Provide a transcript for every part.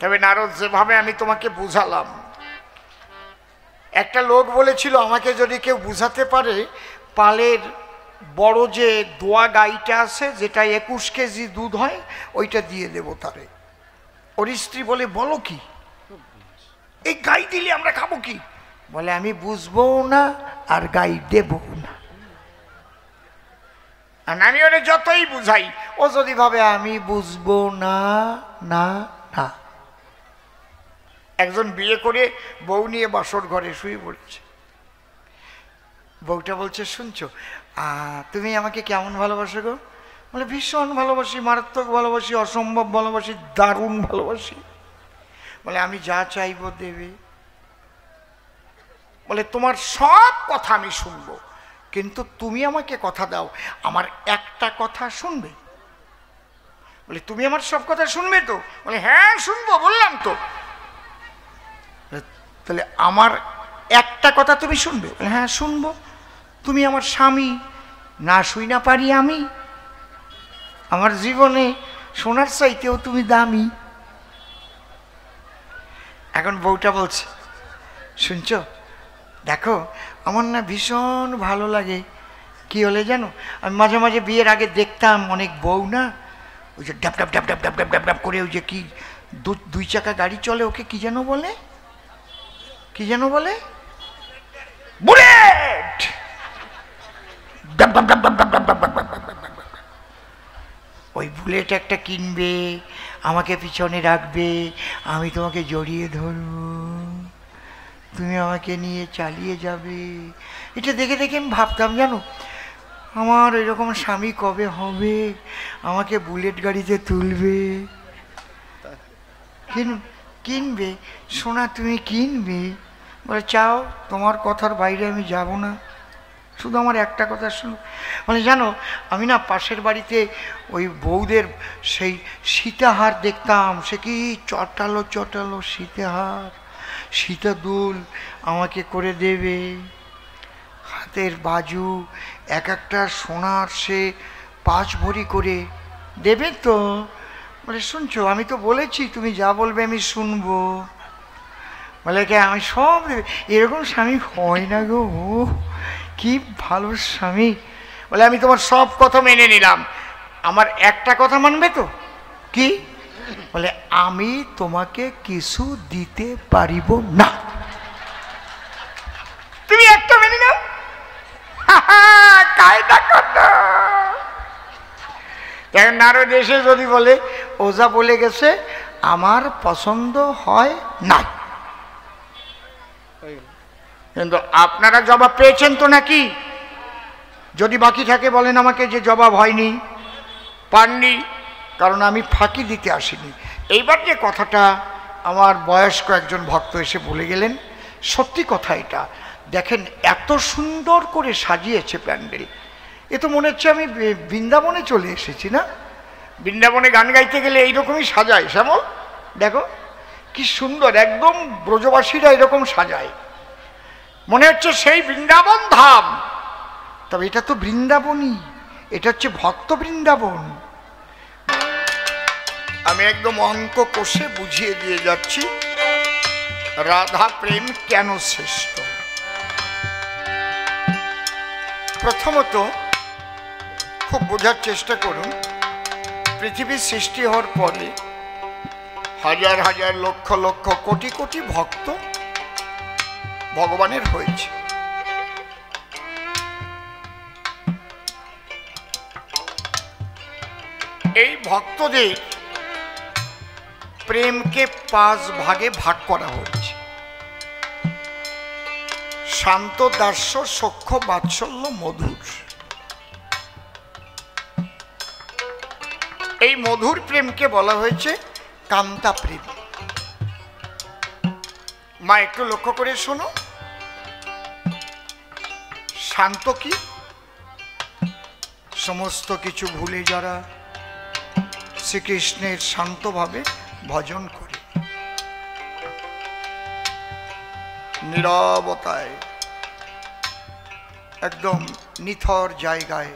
তবে নারদ, যেভাবে আমি তোমাকে বুঝালাম, একটা লোক বলেছিল আমাকে যদি কেউ বুঝাতে পারে পালের বড় যে দোয়া গাইটা আছে, যেটা 21 কেজি দুধ হয়, ওইটা দিয়ে দেবো তারে। ওর স্ত্রী বলে, বলো কি, এই গাই দিলে আমরা খাবো কি? বলে, আমি বুঝবো না আর গাই দেব না। আর আমি ওরে যতই বুঝাই, ও যদি ভাবে আমি বুঝবো না, না না। একজন বিয়ে করে বউ নিয়ে বাসর ঘরে শুয়ে পড়েছে। বউটা বলছে, শুনছো, তুমি আমাকে কেমন ভালোবাসো গো? বলে, ভীষণ ভালোবাসি, মারাত্মক ভালোবাসি, অসম্ভব ভালোবাসি, দারুণ ভালোবাসি। বলে, আমি যা চাইবো দেবে। বলে, তোমার সব কথা আমি শুনবো, কিন্তু তুমি আমাকে কথা দাও, আমার একটা কথা শুনবে। বলে, তুমি আমার সব কথা শুনবে তো? বলে, হ্যাঁ শুনবো, বললাম তো। তাহলে আমার একটা কথা তুমি শুনবে? বলে, হ্যাঁ শুনবো। তুমি আমার স্বামী, না শুই না পারি আমি? আমার জীবনে সোনার চাইতেও তুমি দামি। এখন বউটা বলছে, শুনছো, দেখো আমার না ভীষণ ভালো লাগে। কি হলে জানো, আমি মাঝে মাঝে বিয়ের আগে দেখতাম অনেক বউ না, ওই যে ডাব ডাব ডাব ডাব ডাব ডাব ডাব ডাব করে ওই যে কি 2 চাকা গাড়ি চলে, ওকে কি যেন বলে, কি যেন বলে, বুলেট। ওই বুলেট একটা কিনবে, আমাকে পিছনে রাখবে, আমি তোমাকে জড়িয়ে ধরবো, তুমি আমাকে নিয়ে চালিয়ে যাবে। এটা দেখে দেখে আমি ভাবতাম, জানো, আমার এরকম স্বামী কবে হবে, আমাকে বুলেট গাড়িতে তুলবে, কিনবে। সোনা তুমি কিনবে? বলে, চাও, তোমার কথার বাইরে আমি যাব না, শুধু আমার একটা কথা শুনো। বলে, জানো, আমি না পাশের বাড়িতে ওই বউদের সেই সীতাহার দেখতাম, সে কি চটালো চটালো সীতাহার, সীতা দুল আমাকে করে দেবে, হাতের বাজু এক একটা সোনার সে 5 ভরি করে দেবে তো? বলে, শুনছো, আমি তো বলেছি তুমি যা বলবে আমি শুনবো। বলে, কে আমি সব দেবে? এরকম স্বামী হয় না গো, কি ভালো স্বামী। বলে, আমি তোমার সব কথা মেনে নিলাম, আমার একটা কথা মানবে তো? কি? বলে, আমি তোমাকে কিছু দিতে পারিব না। তুমি একটা মেনে নাও। কায়দা করো। নারদ এসে যদি বলে, ওজা বলে গেছে আমার পছন্দ হয় না, কিন্তু আপনারা জবাব পেয়েছেন তো নাকি? যদি বাকি থাকে বলেন আমাকে যে জবাব হয়নি, পাননি, কারণ আমি ফাঁকি দিতে আসিনি। এইবার যে কথাটা আমার বয়স্ক একজন ভক্ত এসে বলে গেলেন, সত্যি কথা এটা। দেখেন এত সুন্দর করে সাজিয়েছে প্যান্ডেল, এ তো মনে হচ্ছে আমি বৃন্দাবনে চলে এসেছি না? বৃন্দাবনে গান গাইতে গেলে এইরকমই সাজায় শ্যামল, দেখো কি সুন্দর, একদম ব্রজবাসীরা এরকম সাজায়, মনে হচ্ছে সেই বৃন্দাবন ধাম। তবে এটা তো বৃন্দাবনই, এটা হচ্ছে ভক্ত বৃন্দাবন। আমি একদম অঙ্ক কষে বুঝিয়ে দিয়ে যাচ্ছি রাধা প্রেম কেন শ্রেষ্ঠ। প্রথমত খুব বোঝার চেষ্টা করুন, পৃথিবীর সৃষ্টি হওয়ার পরে হাজার হাজার লক্ষ লক্ষ কোটি কোটি ভক্ত ভগবানের হয়েছে। এই ভক্তদের প্রেমকে 5 ভাগে ভাগ করা হয়েছে। শান্ত, দাস্য, সখ্য, বাৎসল্য, মধুর। এই মধুর প্রেমকে বলা হয়েছে কান্তা প্রেম। মা একটু লক্ষ্য করে শোনো, শান্ত কি? সমস্ত কিছু ভুলে যারা শ্রীকৃষ্ণের শান্তভাবে ভজন করে, নীরবতায় একদম নিথর জায়গায়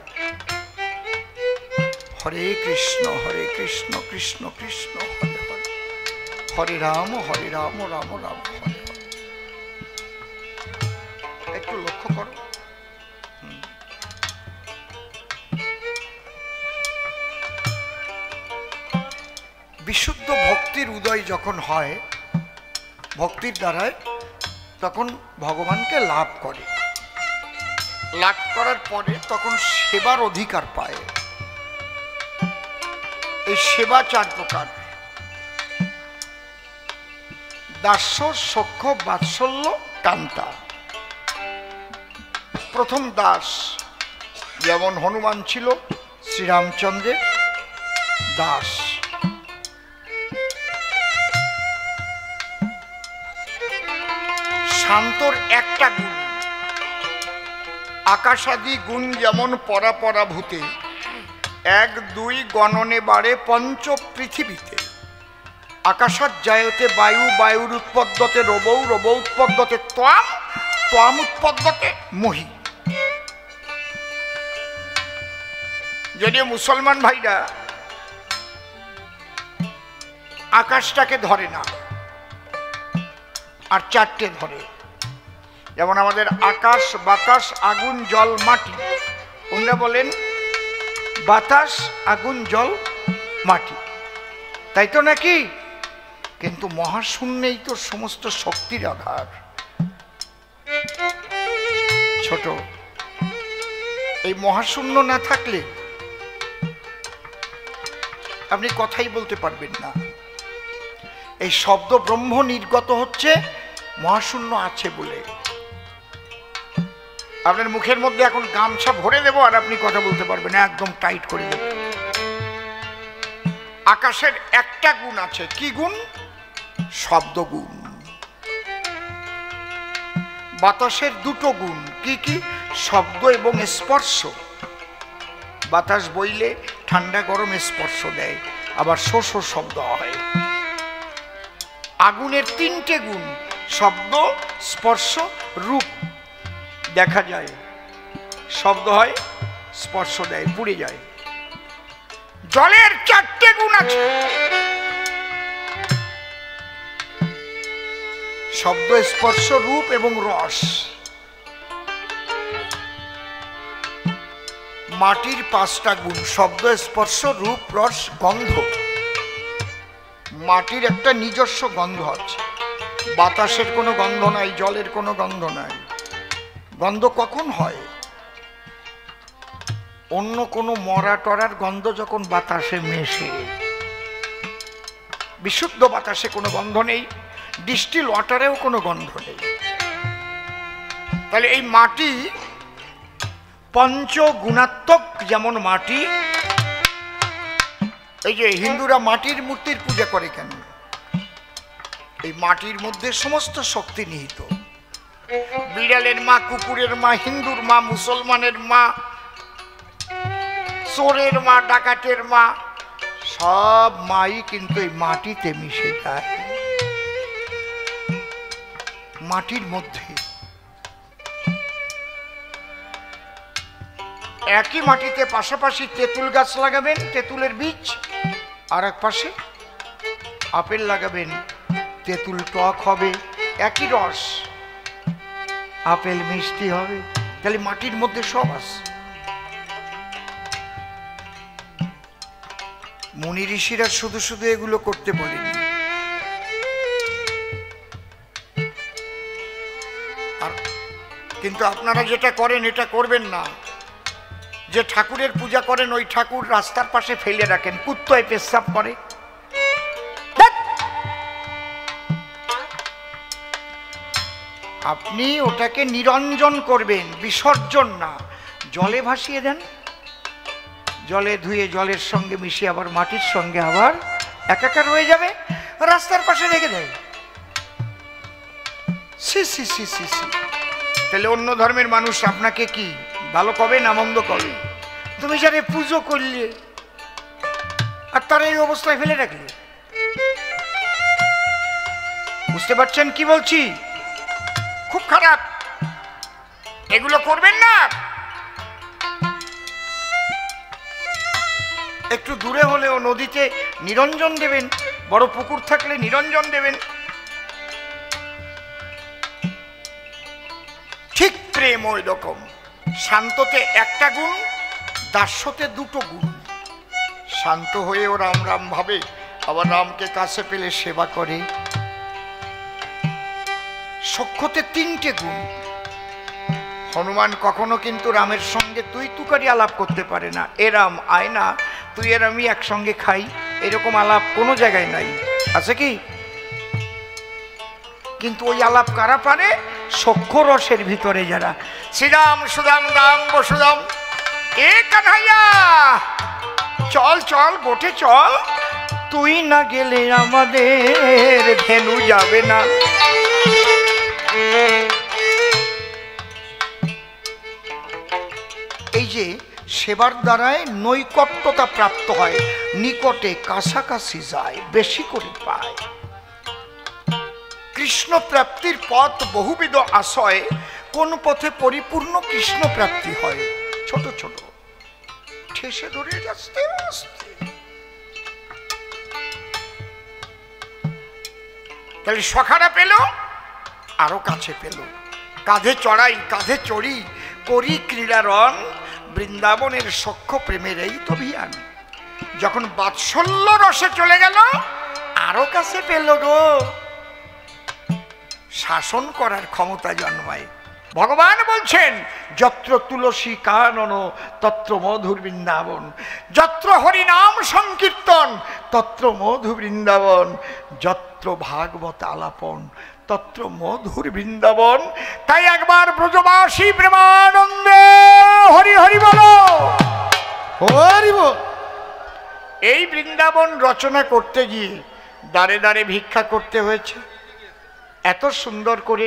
হরে কৃষ্ণ কৃষ্ণ কৃষ্ণ হরে হরে, হরে রাম রাম রাম হরে হরে। একটু লক্ষ্য করো, বিশুদ্ধ ভক্তির উদয় যখন হয় ভক্তির দ্বারায়, তখন ভগবানকে লাভ করে। লাভ করার পরে তখন সেবার অধিকার পায়। এই সেবা 4 প্রকার: দাস্য, সখ্য, বাৎসল্য, কান্তা। প্রথম দাস, যেমন হনুমান ছিল শ্রীরামচন্দ্রের দাস। শান্তর একটা গুণ, আকাশাদি গুণ যেমন পরাপরাভূতে, 1 2 গণনে বাড়ে পঞ্চ পৃথিবীতে। আকাশাৎ জায়তে বায়ু, বায়ুর উৎপদ্যতে রবৌ, রবৌ উৎপদ্যতে ত্বাম, ত্বাম উৎপদ্যতে মহি। যদিও মুসলমান ভাইরা আকাশটাকে ধরে না, আর 4টে ধরে। যেমন আমাদের আকাশ, বাতাস, আগুন, জল, মাটি। ওনারা বলেন বাতাস, আগুন, জল, মাটি, তাই তো নাকি? কিন্তু মহাশূন্যেই তো সমস্ত শক্তির আধার। ছোট, এই মহাশূন্য না থাকলে আপনি কথাই বলতে পারবেন না। এই শব্দ ব্রহ্ম নির্গত হচ্ছে মহাশূন্য আছে বলে। আপনার মুখের মধ্যে এখন গামছা ভরে দেব আর আপনি কথা বলতে পারবেন, একদম টাইট করে দেব। আকাশের একটা গুণ আছে, কি গুণ? শব্দ গুণ। বাতাসের 2টো গুণ, কি কি? শব্দ এবং স্পর্শ। বাতাস বইলে ঠান্ডা গরম স্পর্শ দেয়, আবার শো শো শব্দ হয়। আগুনের 3টে গুণ, শব্দ, স্পর্শ, রূপ। দেখা যায়, শব্দ হয়, স্পর্শ দেয়, পুড়ে যায়। জলের 4টে গুণ আছে, শব্দ, স্পর্শ, রূপ এবং রস। মাটির 5টা গুণ, শব্দ, স্পর্শ, রূপ, রস, গন্ধ। মাটির একটা নিজস্ব গন্ধ আছে, বাতাসের কোনো গন্ধ নাই, জলের কোনো গন্ধ নাই। গন্ধ কখন হয়? অন্য কোনো মরা টরার গন্ধ যখন বাতাসে মেশে। বিশুদ্ধ বাতাসে কোনো গন্ধ নেই, ডিস্টিল ওয়াটারেও কোনো গন্ধ নেই। তাহলে এই মাটি পঞ্চগুণাত্মক। যেমন মাটি, এই যে হিন্দুরা মাটির মূর্তির পূজা করে কেন? এই মাটির মধ্যে সমস্ত শক্তি নিহিত। বিড়ালের মা, কুকুরের মা, হিন্দুর মা, মুসলমানের মা, চোরের মা, ডাকাতের মা, সব মাই কিন্তু এই মাটিতে মিশে যায়। মাটির মধ্যে একই মাটিতে পাশাপাশি তেঁতুল গাছ লাগাবেন, তেঁতুলের বীজ, আর এক পাশে আপেল লাগাবেন, তেঁতুল টক হবে, একই রস, আপেল মিষ্টি হবে। তাহলে মাটির মধ্যে সব আছে। মুনি ঋষিরা শুধু শুধু এগুলো করতে বলেনি। আর কিন্তু আপনারা যেটা করেন এটা করবেন না। যে ঠাকুরের পূজা করেন ওই ঠাকুর রাস্তার পাশে ফেলে রাখেন, কুত্তায় পেশাব করে। আপনি ওটাকে নিরঞ্জন করবেন, বিসর্জন না। জলে ভাসিয়ে দেন, জলে ধুয়ে জলের সঙ্গে মিশিয়ে আবার মাটির সঙ্গে আবার একাকার হয়ে যাবে, রাস্তার পাশে রেখে দেয়। সি সি সি সি সি। তাহলে অন্য ধর্মের মানুষ আপনাকে কি ভালো কবে না মন্দ কবে? তুমি যারে পুজো করলে আর তার এই অবস্থায় ফেলে রাখলে। বুঝতে পারছেন কি বলছি? খুব খারাপ, এগুলো করবেন না। একটু দূরে হলেও নদীতে নিরঞ্জন দেবেন, বড় পুকুর থাকলে নিরঞ্জন দেবেন। ঠিক প্রেম ওই রকম, শান্ততে একটা গুণ, দাস্যতে দুটো গুণ। শান্ত হয়েও রাম রাম ভাবে, আবার রামকে কাছে পেলে সেবা করে। সখ্যতে তিনটে গুণ। হনুমান কখনো কিন্তু রামের সঙ্গে তুই তুকারি আলাপ করতে পারে না। এ রাম আয় না, তুই আর আমি একসঙ্গে খাই, এরকম আলাপ কোনো জায়গায় নাই, আছে কি? কিন্তু ওই আলাপ কারা পারে? সখ্য রসের ভিতরে যারা। শ্রীরাম সুদাম রাম বসুদাম, এ কানহাইয়া চল চল গোটে চল, তুই না গেলে আমাদের ধেনু যাবে না। এই যে সেবার দ্বারায় নৈকট্যতা প্রাপ্ত হয়, নিকটে কাছাকাছি যায়, বেশি করে পায়। কৃষ্ণ প্রাপ্তির পথ বহুবিধ আশয়, কোন পথে পরিপূর্ণ কৃষ্ণ প্রাপ্তি হয়? ছোট ছোট ঠেসে ধরে আস্তে আস্তে। তাহলে সখারা পেল, আরো কাছে পেল। কাঁধে চড়াই কাঁধে চড়ি করি ক্রীড়া রং, বৃন্দাবনের সখ্য প্রেমের এই তো ভিয়ান। যখন বাৎসল্য রসে চলে গেল, আরো কাছে পেল গো। শাসন করার ক্ষমতা জন্মায়। ভগবান বলছেন, যত্র তুলসী কানন তত্র মধুর বৃন্দাবন, যত্র হরিনাম সংকীর্তন তত্র মধু বৃন্দাবন, যত্র ভাগবত আলাপন তত্র মধুর বৃন্দাবন। তাই একবার ব্রজবাসী প্রেমানন্দে হরি হরি বলো, হরি বল। এই বৃন্দাবন রচনা করতে গিয়ে দাঁড়ে দাঁড়ে ভিক্ষা করতে হয়েছে। এত সুন্দর করে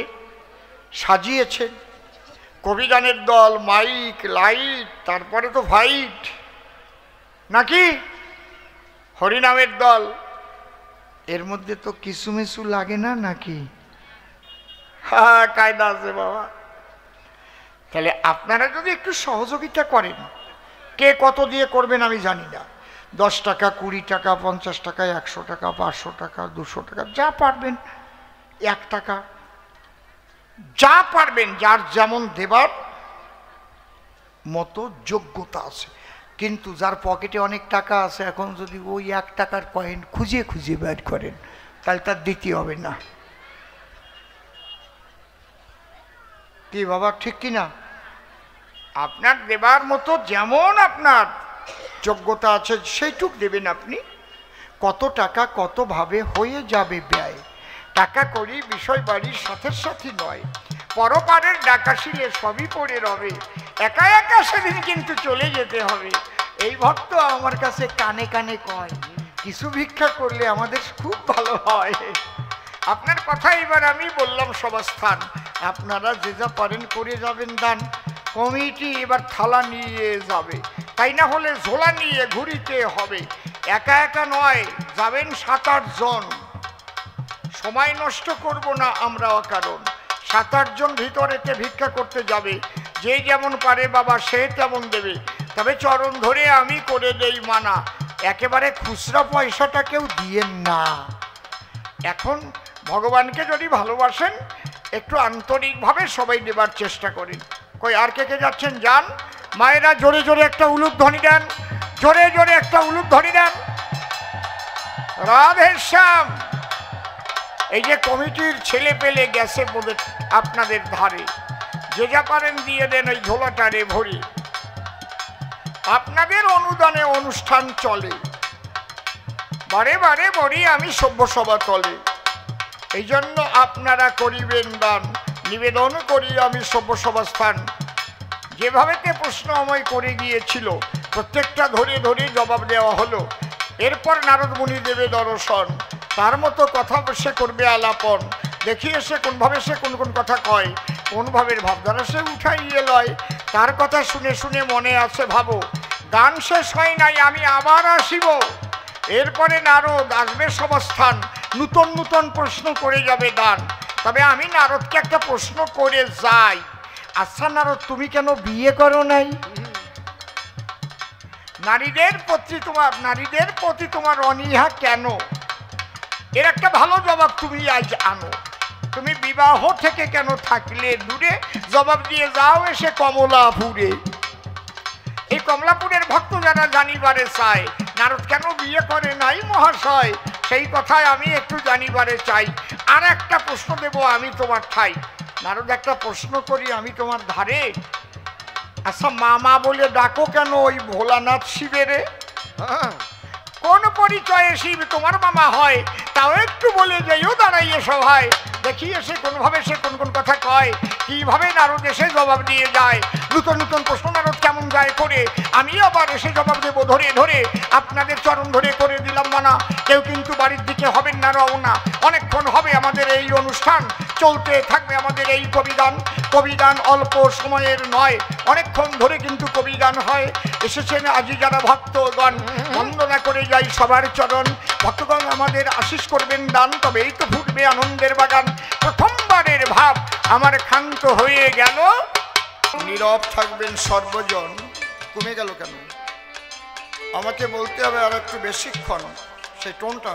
সাজিয়েছেন, কবিগানের দল, মাইক, লাইট, তারপরে তো ফাইট নাকি হরিনামের দল, এর মধ্যে তো কিসুমিসু লাগে না নাকি? হ্যাঁ, কায়দা আছে বাবা। তাহলে আপনারা যদি একটু সহযোগিতা করেন, কে কত দিয়ে করবেন আমি জানি না, 10 টাকা, 20 টাকা, 50 টাকা, 100 টাকা, 500 টাকা, 200 টাকা, যা পারবেন, 1 টাকা, যা পারবেন, যার যেমন দেবার মতো যোগ্যতা আছে। কিন্তু যার পকেটে অনেক টাকা আছে, এখন যদি ওই 1 টাকার কয়েন খুঁজে খুঁজে বের করেন, তাহলে তার দিতে হবে না। কি বাবা, ঠিক কিনা? আপনার দেবার মতো যেমন আপনার যোগ্যতা আছে সেইটুক দেবেন আপনি। কত টাকা কতভাবে হয়ে যাবে ব্যয়। টাকা করি বিষয় বাড়ির সাথে সাথে নয়, পরপারের ডাকাশিলে সবই পড়ে রবে, একা একা সেদিন কিন্তু চলে যেতে হবে। এই ভক্ত আমার কাছে কানে কানে কয়, কিছু ভিক্ষা করলে আমাদের খুব ভালো হয়। আপনার কথা এবার আমি বললাম সভাস্থান, আপনারা যে যা পারেন করে যাবেন দান। কমিটি এবার থালা নিয়ে যাবে, তাই না হলে ঝোলা নিয়ে ঘুরিতে হবে। একা একা নয়, যাবেন 7-8 জন। সময় নষ্ট করব না আমরা অকারণ। 7-8 জন ভিতরেতে ভিক্ষা করতে যাবে, যে যেমন পারে বাবা সে তেমন দেবে। তবে চরণ ধরে আমি করে দেই মানা, একেবারে খুচরা পয়সাটা কেউ দিয়েন না। এখন ভগবানকে যদি ভালোবাসেন, একটু আন্তরিকভাবে সবাই দেবার চেষ্টা করেন। কই আর কে কে যাচ্ছেন? যান। মায়েরা জোরে জোরে একটা উলুধ্বনি দেন, জোরে জোরে একটা উলুধ্বনি দেন। রাধে শ্যাম। এই যে কমিটির ছেলে পেলে গেছে আপনাদের ধারে, যে যা পারেন দিয়ে দেন ওই ঝোলাটারে ভরি। আপনাদের অনুদানে অনুষ্ঠান চলে, বারে বারে বলি আমি সভ্য সভা তলে। এই জন্য আপনারা করিবেন দান, নিবেদন করি আমি সভ্য সভা স্থান। যেভাবেতে প্রশ্ন আমায় করে গিয়েছিল, প্রত্যেকটা ধরে ধরে জবাব দেওয়া হলো। এরপর নারদ মুনি দেবে দর্শন, তার মতো কথা সে করবে আলাপন। দেখিয়ে সে কোনভাবে সে কোন কোন কথা কয়, কোন ভাবের ভাবধারা সে উঠাইয়ে লয়। তার কথা শুনে শুনে মনে আছে ভাবো, গান শেষ হয় নাই আমি আবার আসিব। এরপরে নারদ আসবে সভাস্থান, নূতন নূতন প্রশ্ন করে যাবে দান। তবে আমি নারদকে একটা প্রশ্ন করে যাই, আচ্ছা নারদ, তুমি কেন বিয়ে করো নাই? নারীদের প্রতি তোমার অনীহা কেন? এর একটা ভালো জবাব তুমি আজ আনো। তুমি বিবাহ থেকে কেন থাকলে দূরে, জবাব দিয়ে যাও এসে কমলাপুরে। এই কমলাপুরের ভক্ত যারা জানিবারে চায় নারদ কেন বিয়ে করে নাই মহাশয়, সেই কথায় আমি একটু জানিবারে চাই। আর একটা প্রশ্ন দেব আমি তোমার ঠাই। নারদ, একটা প্রশ্ন করি আমি তোমার ধারে। আচ্ছা, মামা বলে ডাকো কেন ওই ভোলানাথ শিবেরে? কোন পরিচয়ে শিব তোমার মামা হয়, তাও একটু বলে যাইও দাঁড়াইয়ে সভায়। দেখি এসে কোনভাবে সে কোন কোন কথা কয়, কিভাবে নারদ এসে জবাব দিয়ে যায়। নূতন নূতন প্রশ্ন নারদ কেমন যায় করে, আমি আবার এসে জবাব দেব ধরে ধরে। আপনাদের চরণ ধরে করে দিলাম মানা, কেউ কিন্তু বাড়ির দিকে হবেন না রওনা। অনেকক্ষণ হবে আমাদের এই অনুষ্ঠান, চলতে থাকবে আমাদের এই কবিগান। কবিগান অল্প সময়ের নয়, অনেকক্ষণ ধরে কিন্তু কবিগান হয়। এসেছেন আজি যারা ভক্তগণ, বন্দনা করে যাই সবার চরণ। ভক্তগণ আমাদের আশীষ করবেন দান, তবে এই তো ফুটবে আনন্দের বাগান। প্রথমবারের ভাব আমার ক্ষান্ত হয়ে গেল, নীরব থাকবেন সর্বজন। কমে গেল কেন? আমাকে বলতে হবে আর একটু বেশিক্ষণ। সেই টোনটা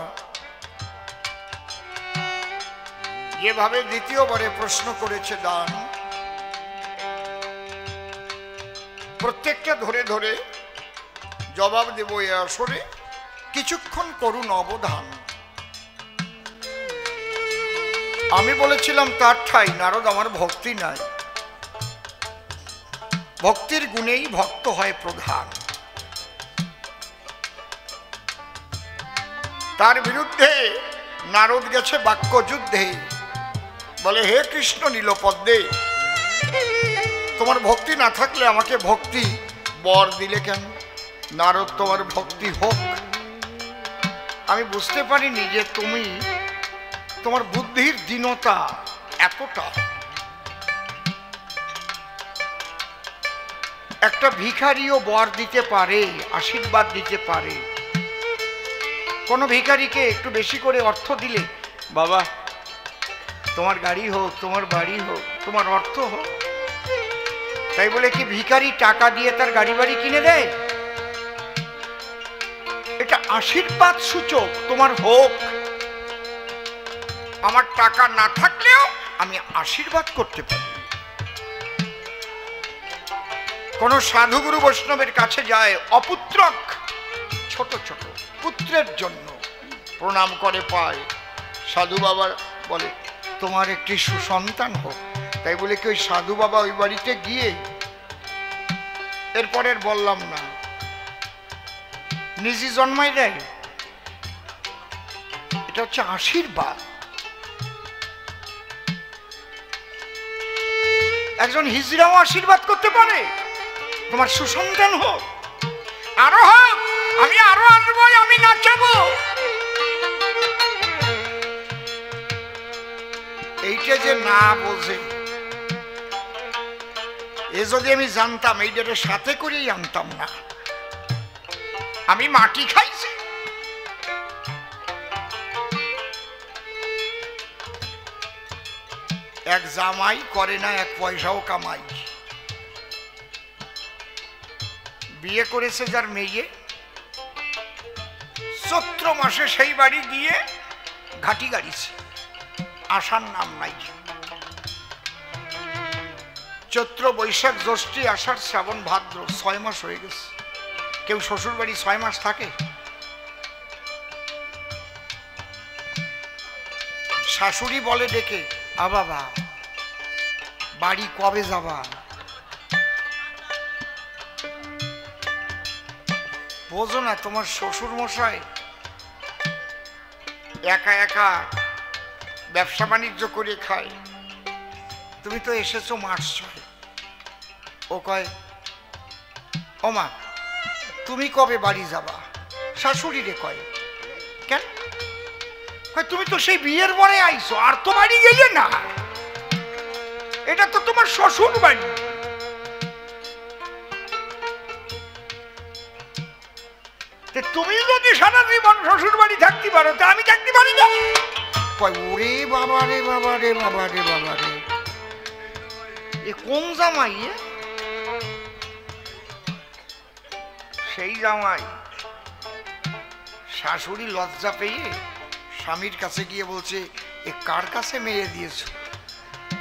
যেভাবে দ্বিতীয়বারে প্রশ্ন করেছে দান, প্রত্যেকটা ধরে ধরে জবাব দেব এ আসরে। কিছুক্ষণ করুন অবধান। আমি বলেছিলাম তার ঠাই নারদ আমার ভক্তি নাই, ভক্তির গুণেই ভক্ত হয় প্রধান। তার বিরুদ্ধে নারদ গেছে বাক্যযুদ্ধে, বলে হে কৃষ্ণ নীলপদ্মে, তোমার ভক্তি না থাকলে আমাকে ভক্তি বর দিলে কেন? নারদ, তোমার ভক্তি হোক। আমি বুঝতে পারিনি যে তুমি, তোমার বুদ্ধির দীনতা এতটা। একটা ভিখারিও বর দিতে পারে, আশীর্বাদ দিতে পারে। কোনো ভিখারিকে একটু বেশি করে অর্থ দিলে, বাবা তোমার গাড়ি হোক, তোমার বাড়ি হোক, তোমার অর্থ হোক, তাই বলে কি ভিখারি টাকা দিয়ে তার গাড়ি বাড়ি কিনে দেয়? এটা আশীর্বাদ সূচক, তোমার হোক। আমার টাকা না থাকলেও আমি আশীর্বাদ করতে পারি। কোন সাধুগুরু বৈষ্ণবের কাছে যায় অপুত্রক, ছোট ছোট পুত্রের জন্য প্রণাম করে পায়। সাধু বাবা বলে তোমার একটি সুসন্তান হোক। তাই বলে কি ওই সাধু বাবা ওই বাড়িতে গিয়ে, এরপরের বললাম না, নিজে জন্মাই দেয়? এটা হচ্ছে আশীর্বাদ। একজন হিজড়াও আশীর্বাদ করতে পারে, তোমার সুসন্তান হোক, আরো হোক, আমি আরো আসবো, আমি নাচাবো। এইটা যে না বোঝে, এ যদি আমি জানতাম এইটার সাথে করেই আনতাম না। আমি মাটি খাইছি। এক জামাই করে না এক পয়সাও কামাই। বিয়ে করেছে যার মেয়ে, চৈত্র মাসে সেই বাড়ি গিয়ে ঘাটি গাড়িছে, আসার নাম নাই। চৈত্র বৈশাখ জ্যৈষ্ঠী আষাঢ় শ্রাবণ ভাদ্র 6 মাস হয়ে গেছে। কেউ শ্বশুর বাড়ি 6 মাস থাকে? শাশুড়ি বলে ডেকে, আ বাবা বাড়ি কবে যাবা? বোঝো না তোমার শ্বশুর মশাই একা একা ব্যবসা বাণিজ্য করে খায়, তুমি তো এসেছো মাস 6। ও কয়, ও মা তুমি কবে বাড়ি যাবা? শাশুড়ি রে কয়, কেন? তুমি তো সেই বিয়ের পরে আইছো, আর তো বাড়ি গেলে না, এটা তো তোমার শ্বশুর বাড়ি। তুমি যদি সারা জীবন শ্বশুর বাড়ি থাকতে পারো, তা আমি থাকতে পারি না? ওরে বাবা রে বাবা রে বাবা রে বাবা রে, এ কোন জামাই? সেই জামাই শাশুড়ি লজ্জা পেয়ে স্বামীর কাছে গিয়ে বলছে, এ কার কাছে মেরে দিয়েছ?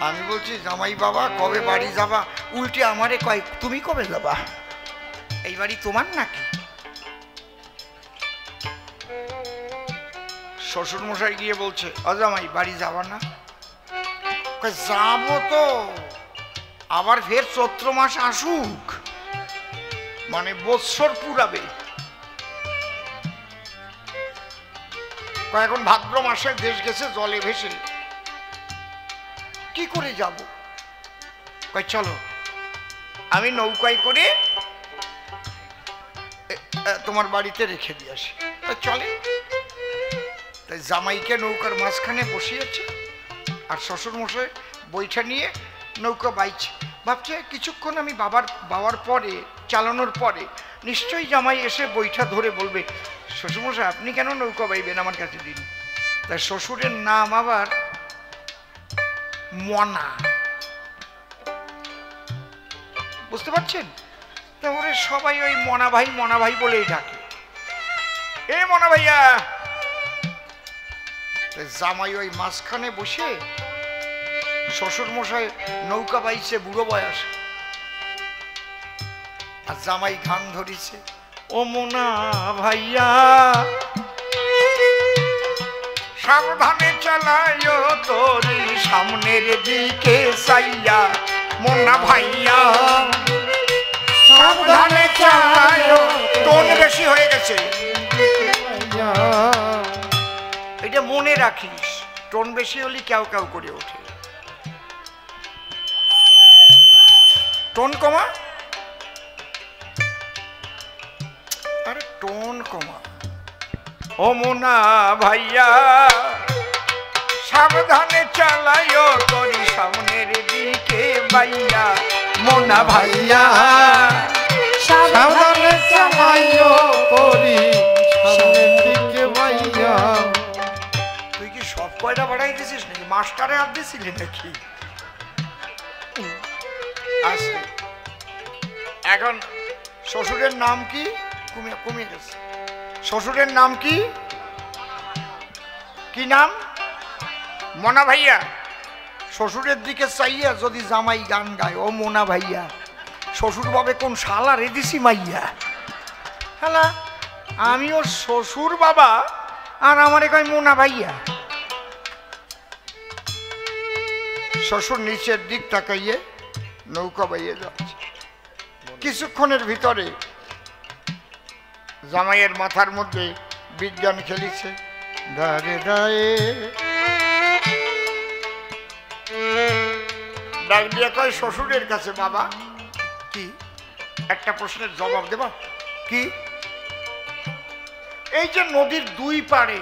আমি বলছি, জামাই বাবা কবে বাড়ি যাবা? উল্টে আমারে কয়, তুমি কবে যাবা? এই বাড়ি তোমার নাকি? শ্বশুর মশাই গিয়ে বলছে, অজামাই বাড়ি যাবা না? যাবো তো, আবার ফের চৈত্র মাস আসুক, মানে বৎসর পুরাবে। এখন ভাদ্র মাসে দেশ গেছে জলে ভেসে, কি করে যাব? চলো আমি নৌকায় করে তোমার বাড়িতে রেখে দিয়ে আসি। চলে। তাই জামাইকে নৌকার মাঝখানে বসিয়েছে, আর শ্বশুর মশাই বৈঠা নিয়ে নৌকা বাইছে। ভাবছে কিছুক্ষণ আমি বাবার পরে চালানোর পরে নিশ্চয়ই জামাই এসে বৈঠা ধরে বলবে, শ্বশুরমশাই আপনি কেন নৌকা বাইবেন, আমার কাছে দিন। তাই শ্বশুরের নাম আবার মনা, বুঝতে পারছেন? তাহলে সবাই ওই মনা ভাই বলেই ডাকে, এ মনা ভাইয়া। জামাই ওই মাঝখানে বসে, শ্বশুর মশাই নৌকা বাইছে বুড়ো বয়স, আর জামাই গান ধরিছে, ও মোনা ভাইয়া সাবধানে চালায় তোরি সামনের দিকে চাইয়া, মোনা ভাইয়া সাবধানে চালায়। টোন বেশি হয়ে গেছে, এটা মনে রাখিস, টোন বেশি হলে কেউ কেউ করে ওঠে। টোন কমা, আরে টোন কমা। ও মোনা ভাইয়া সাবধানে চালায় তোরি সামনের দিকে বাইয়া, মোনা ভাইয়া সাবধানে চালায় তোরি সামনের দিকে বাইয়া। তুই কি সব কয়টা বাড়াই দিছিস নাকি? মাস্টারে হাত দিছিলি নাকি? আসলে এখন শ্বশুরের নাম কি? কমিয়ে গেছে। শ্বশুরের নাম কি? কি নাম? মোনা ভাইয়া। শ্বশুরের দিকে চাইয়া যদি জামাই গান গায়, ও মোনা ভাইয়া, শ্বশুর ভাবে কোন শালা রেদিসি মাইয়া। হ্যালা আমিও শ্বশুর বাবা, আর আমারে কয় মোনা ভাইয়া। শ্বশুর নিচের দিক তাকাইয়ে নৌকা বাইয়ে যাচ্ছে। কিছুক্ষণের ভিতরে জামাইয়ের মাথার মধ্যে বিজ্ঞান খেলিছে, দাঁড়ে দাঁড়ে ডাক দিয়ে কয় শ্বশুরের কাছে, বাবা কি একটা প্রশ্নের জবাব দেবা? কি? এই যে নদীর দুই পাড়ে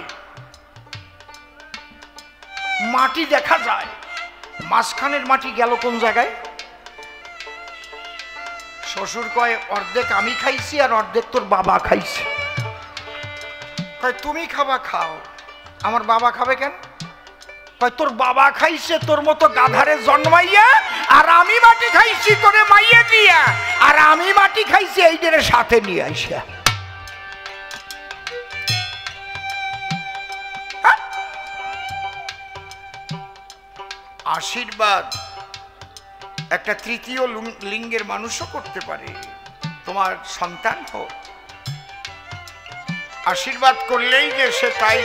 মাটি দেখা যায়, মাঝখানের মাটি গেল কোন জায়গায়? শ্বশুর কয়, অর্ধেক আমি খাইছি আর অর্ধেক তোর বাবা খাইছে। কয় তুমি খাবা, খাও, আমার বাবা খাবে কেন? কয় তোর বাবা খাইছে তোর মতো গাধারে জন্মাইয়া, আর আমি মাটি খাইছি তোরে মাইয়া দিয়া, আর আমি মাটি খাইছি এইটারে সাথে নিয়ে আইসা। আশীর্বাদ একটা তৃতীয় লিঙ্গের মানুষও করতে পারে। তোমার সন্তান হোক, আশীর্বাদ করলেই যে সে তাই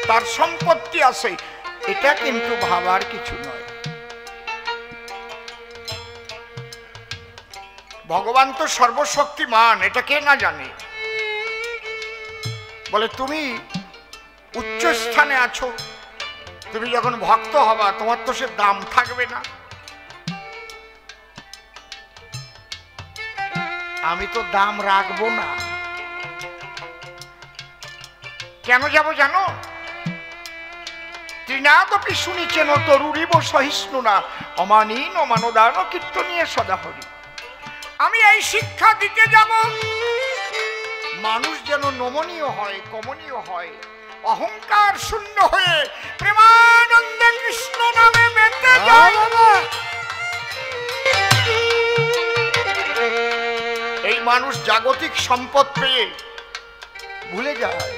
তার সম্পত্তি আছে, এটা কিন্তু ভাবার কিছু নয়। ভগবান তো সর্বশক্তিমান, এটা কে না জানে? বলে তুমি উচ্চ স্থানে আছো, তুমি যখন ভক্ত হবা তোমার তো সে দাম থাকবে না। আমি তো দাম রাখবো না। কেন যাব জানো? তৃণাদপি শুনিছেন তরুরিব সহিষ্ণু না অমানীন মানদান কীর্তনীয় সদাহরি। আমি এই শিক্ষা দিতে যাব, মানুষ যেন নমনীয় হয়, কমনীয় হয়, অহংকার শূন্য হয়ে প্রেমানন্দে কৃষ্ণ নামে মেতে যায়। এই মানুষ জাগতিক সম্পদ পেয়ে ভুলে যায়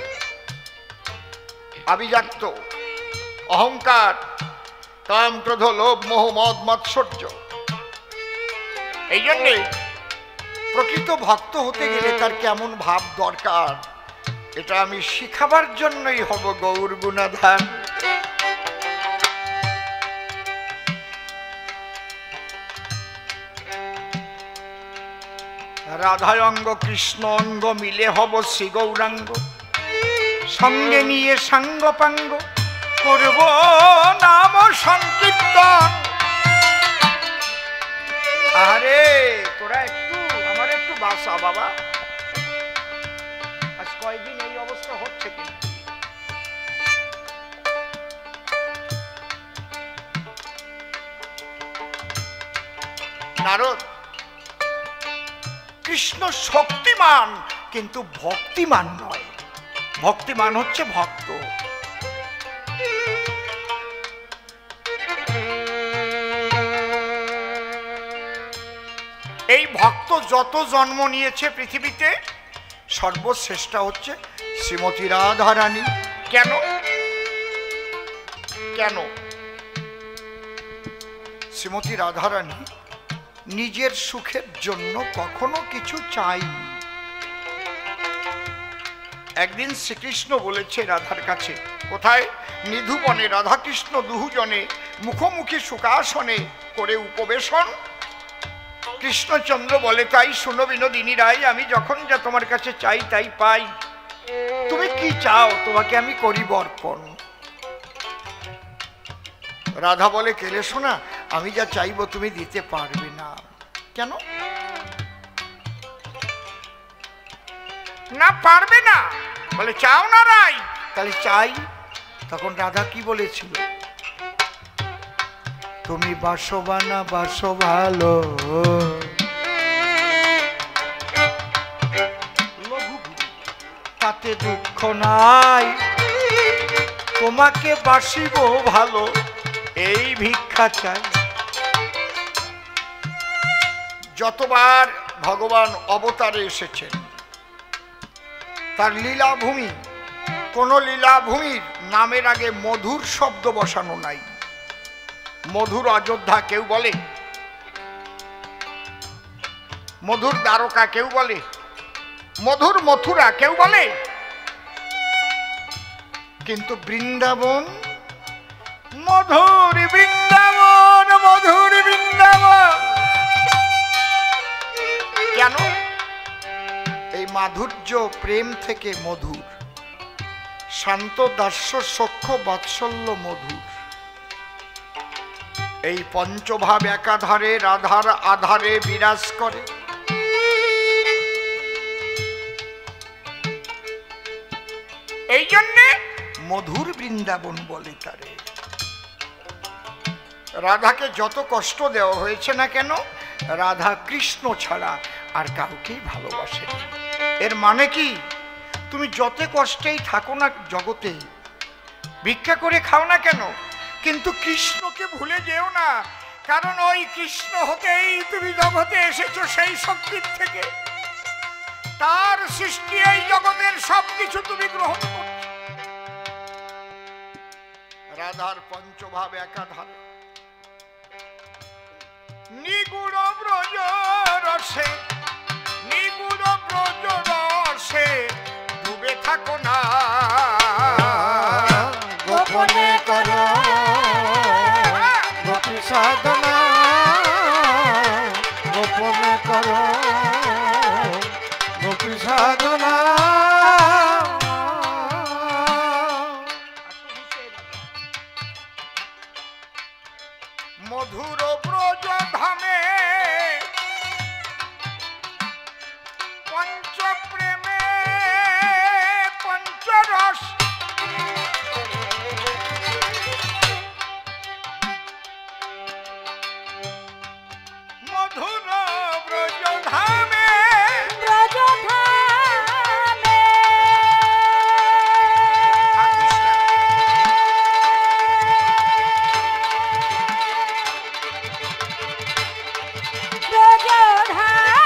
আভিজাত্য। অহংকার, কাম, ক্রোধ, লোভ, মোহ, মদ, মাৎসর্য। এই জন্যে প্রকৃত ভক্ত হতে গেলে তার কেমন ভাব দরকার, এটা আমি শিখাবার জন্যই হব গৌর গুণাধার। রাধায় অঙ্গ কৃষ্ণ অঙ্গ মিলে হব শ্রী গৌরাঙ্গ, সঙ্গে নিয়ে সাঙ্গ পাঙ্গ করব নাম সংকীর্তন। আরে তোরা একটু আমার একটু বাসা বাবা, আজ কয়দিন এই অবস্থা হচ্ছে কি? নারদ, কৃষ্ণ শক্তিমান কিন্তু ভক্তিমান নয়। ভক্তিমান হচ্ছে ভক্ত। এই ভক্ত যত জন্ম নিয়েছে পৃথিবীতে, সর্বশ্রেষ্ঠ হচ্ছে শ্রীমতী রাধারানী। কেন কেন? শ্রীমতী রাধারানী নিজের সুখের জন্য কখনো কিছু চাইনি। একদিন শ্রীকৃষ্ণ বলেছে রাধার কাছে, কোথায়? নিধুবনে রাধাকৃষ্ণ দুজনে মুখোমুখি সুখাসনে করে উপবেশন। কৃষ্ণচন্দ্র বলে, তাই শুনো বিনোদিনী রায়, আমি যখন যা তোমার কাছে চাই তাই পাই। তুমি কি চাও? তোমাকে আমি করিব অর্পণ। রাধা বলে, কেলে শোনা, আমি যা চাইবো তুমি দিতে পারবে না। কেন? না পারবে না? বলে, চাও না রাই? তাহলে চাই। তখন রাধা কি বলেছিল? তুমি বাসবানা বাসো ভালো, তাতে দুঃখ নাই, তোমাকে বাসিব ভালো, এই ভিক্ষা চাই। যতবার ভগবান অবতারে এসেছেন, তার লীলাভূমি, কোন লীলাভূমির নামের আগে মধুর শব্দ বসানো নাই। মধুর অযোধ্যা কেউ বলে, মধুর দ্বারকা কেউ বলে, মধুর মথুরা কেউ বলে, কিন্তু বৃন্দাবন, মধুর বৃন্দাবন, মধুর বৃন্দাবন। কেন? এই মাধুর্য প্রেম থেকে মধুর, শান্ত দাস্য সখ্য বাৎসল্য মধুর। এই পঞ্চভাব একাধারে রাধার আধারে বিরাজ করে। এই জন্যে মধুর বৃন্দাবন বলে তারে। রাধাকে যত কষ্ট দেওয়া হয়েছে না কেন, রাধা কৃষ্ণ ছাড়া আর কাউকেই ভালোবাসে। এর মানে কি? তুমি যত কষ্টেই থাকো না জগতে, ভিক্ষা করে খাও না কেন, কিন্তু কৃষ্ণকে ভুলে যেও না। কারণ ওই কৃষ্ণ হতেই তুমি জগতে এসেছো, সেই শক্তির থেকে। তার সৃষ্টি এই জগতের সবকিছু তুমি গ্রহণ করছো। রাধার পঞ্চভাব একাধার, নিগুড় ব্রজ রসে, নিগুড় ব্রজ রসে ডুবে থাকো না, গোপনে করো গোপী সাধনা, গোপনে করো গোপী সাধনা। মধুর ব্রজ ধামে পঞ্চপ্রেমে পঞ্চরস, মধুর ব্রজ ধামে, ব্রজ ধামে ব্রজ ধামে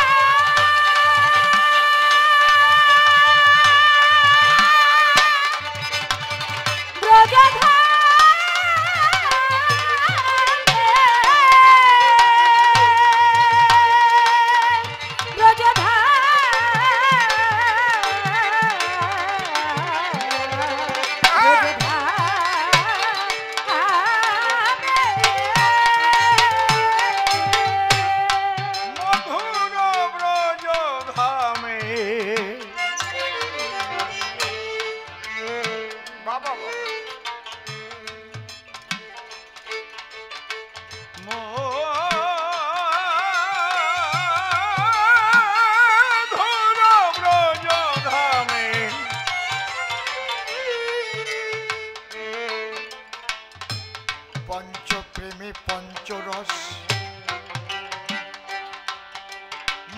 পঞ্চ প্রেমে পঞ্চরস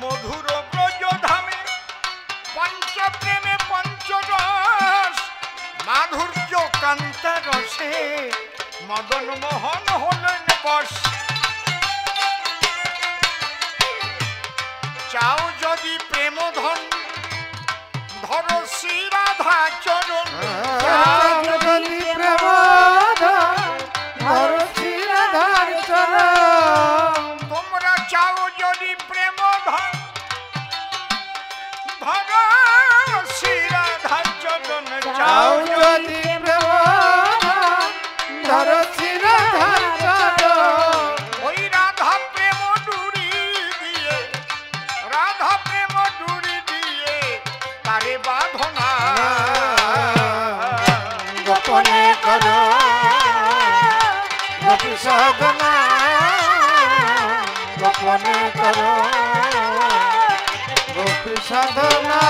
মধুর ব্রজ ধামে পঞ্চ প্রেমে পঞ্চরস মাধুর্য কান্তা রসে মদন মোহন হলেন বশ চাও যদি প্রেম ধন ধরো শ্রী রাধা চরণ যদি প্রেম ধরো শ্রী রাধার চরণ তোমরা চাও যদি প্রেম ধন ধরো শ্রী রাধা চরণ চাও যদি প্রেম ধরো শ্রী রাধার চরণ ওই রাধা প্রেম ডুরি দিয়ে রাধা প্রেম ডুরি দিয়ে তারে বাঁধনা গোপনে করো গোপী সাধনা গোপনে করো গোপী সাধনা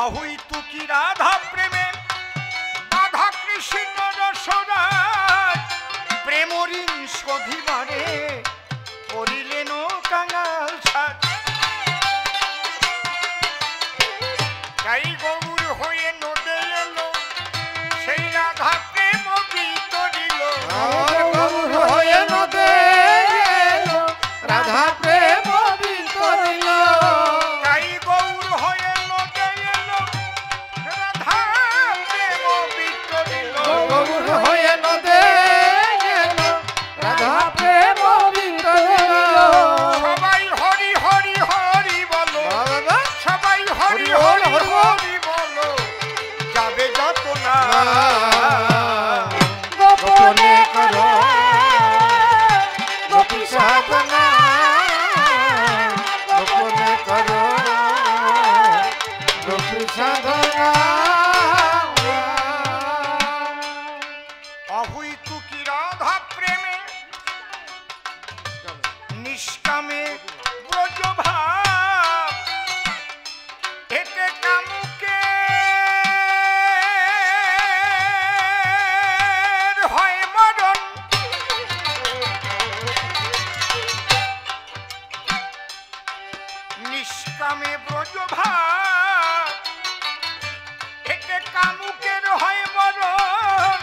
অহুই তুকি রাধা প্রেমে রাধা কৃষ্ণ রসরাজ প্রেম ঋণ শোধিবারে করিলেন কাঙাল সাজ তাই গৌর হয়ে নদে এলো সেই রাধা প্রেম বিতরিল গৌর হয়ে নদে এলো রাধা প্রেম বিতরিল তাই গৌর হয়ে নদে এলো রাধা প্রেম বিতরিল গৌর হয়ে নদে এলো রাধা প্রেম বিতরিল সবাই হরি হরি হরি বলো সবাই হরি হরি হরি বলো যাবে যত না গোপনে করো গোপী সাধনা গোপনে করো গোপী সাধনা অহুই তুকি রাধা প্রেমে নিষ্কামে ব্রজ ভাব এতে কামুকে হয় মরণ নিষ্কামে ব্রজ ভাব এতে কামুকের হয় মরণ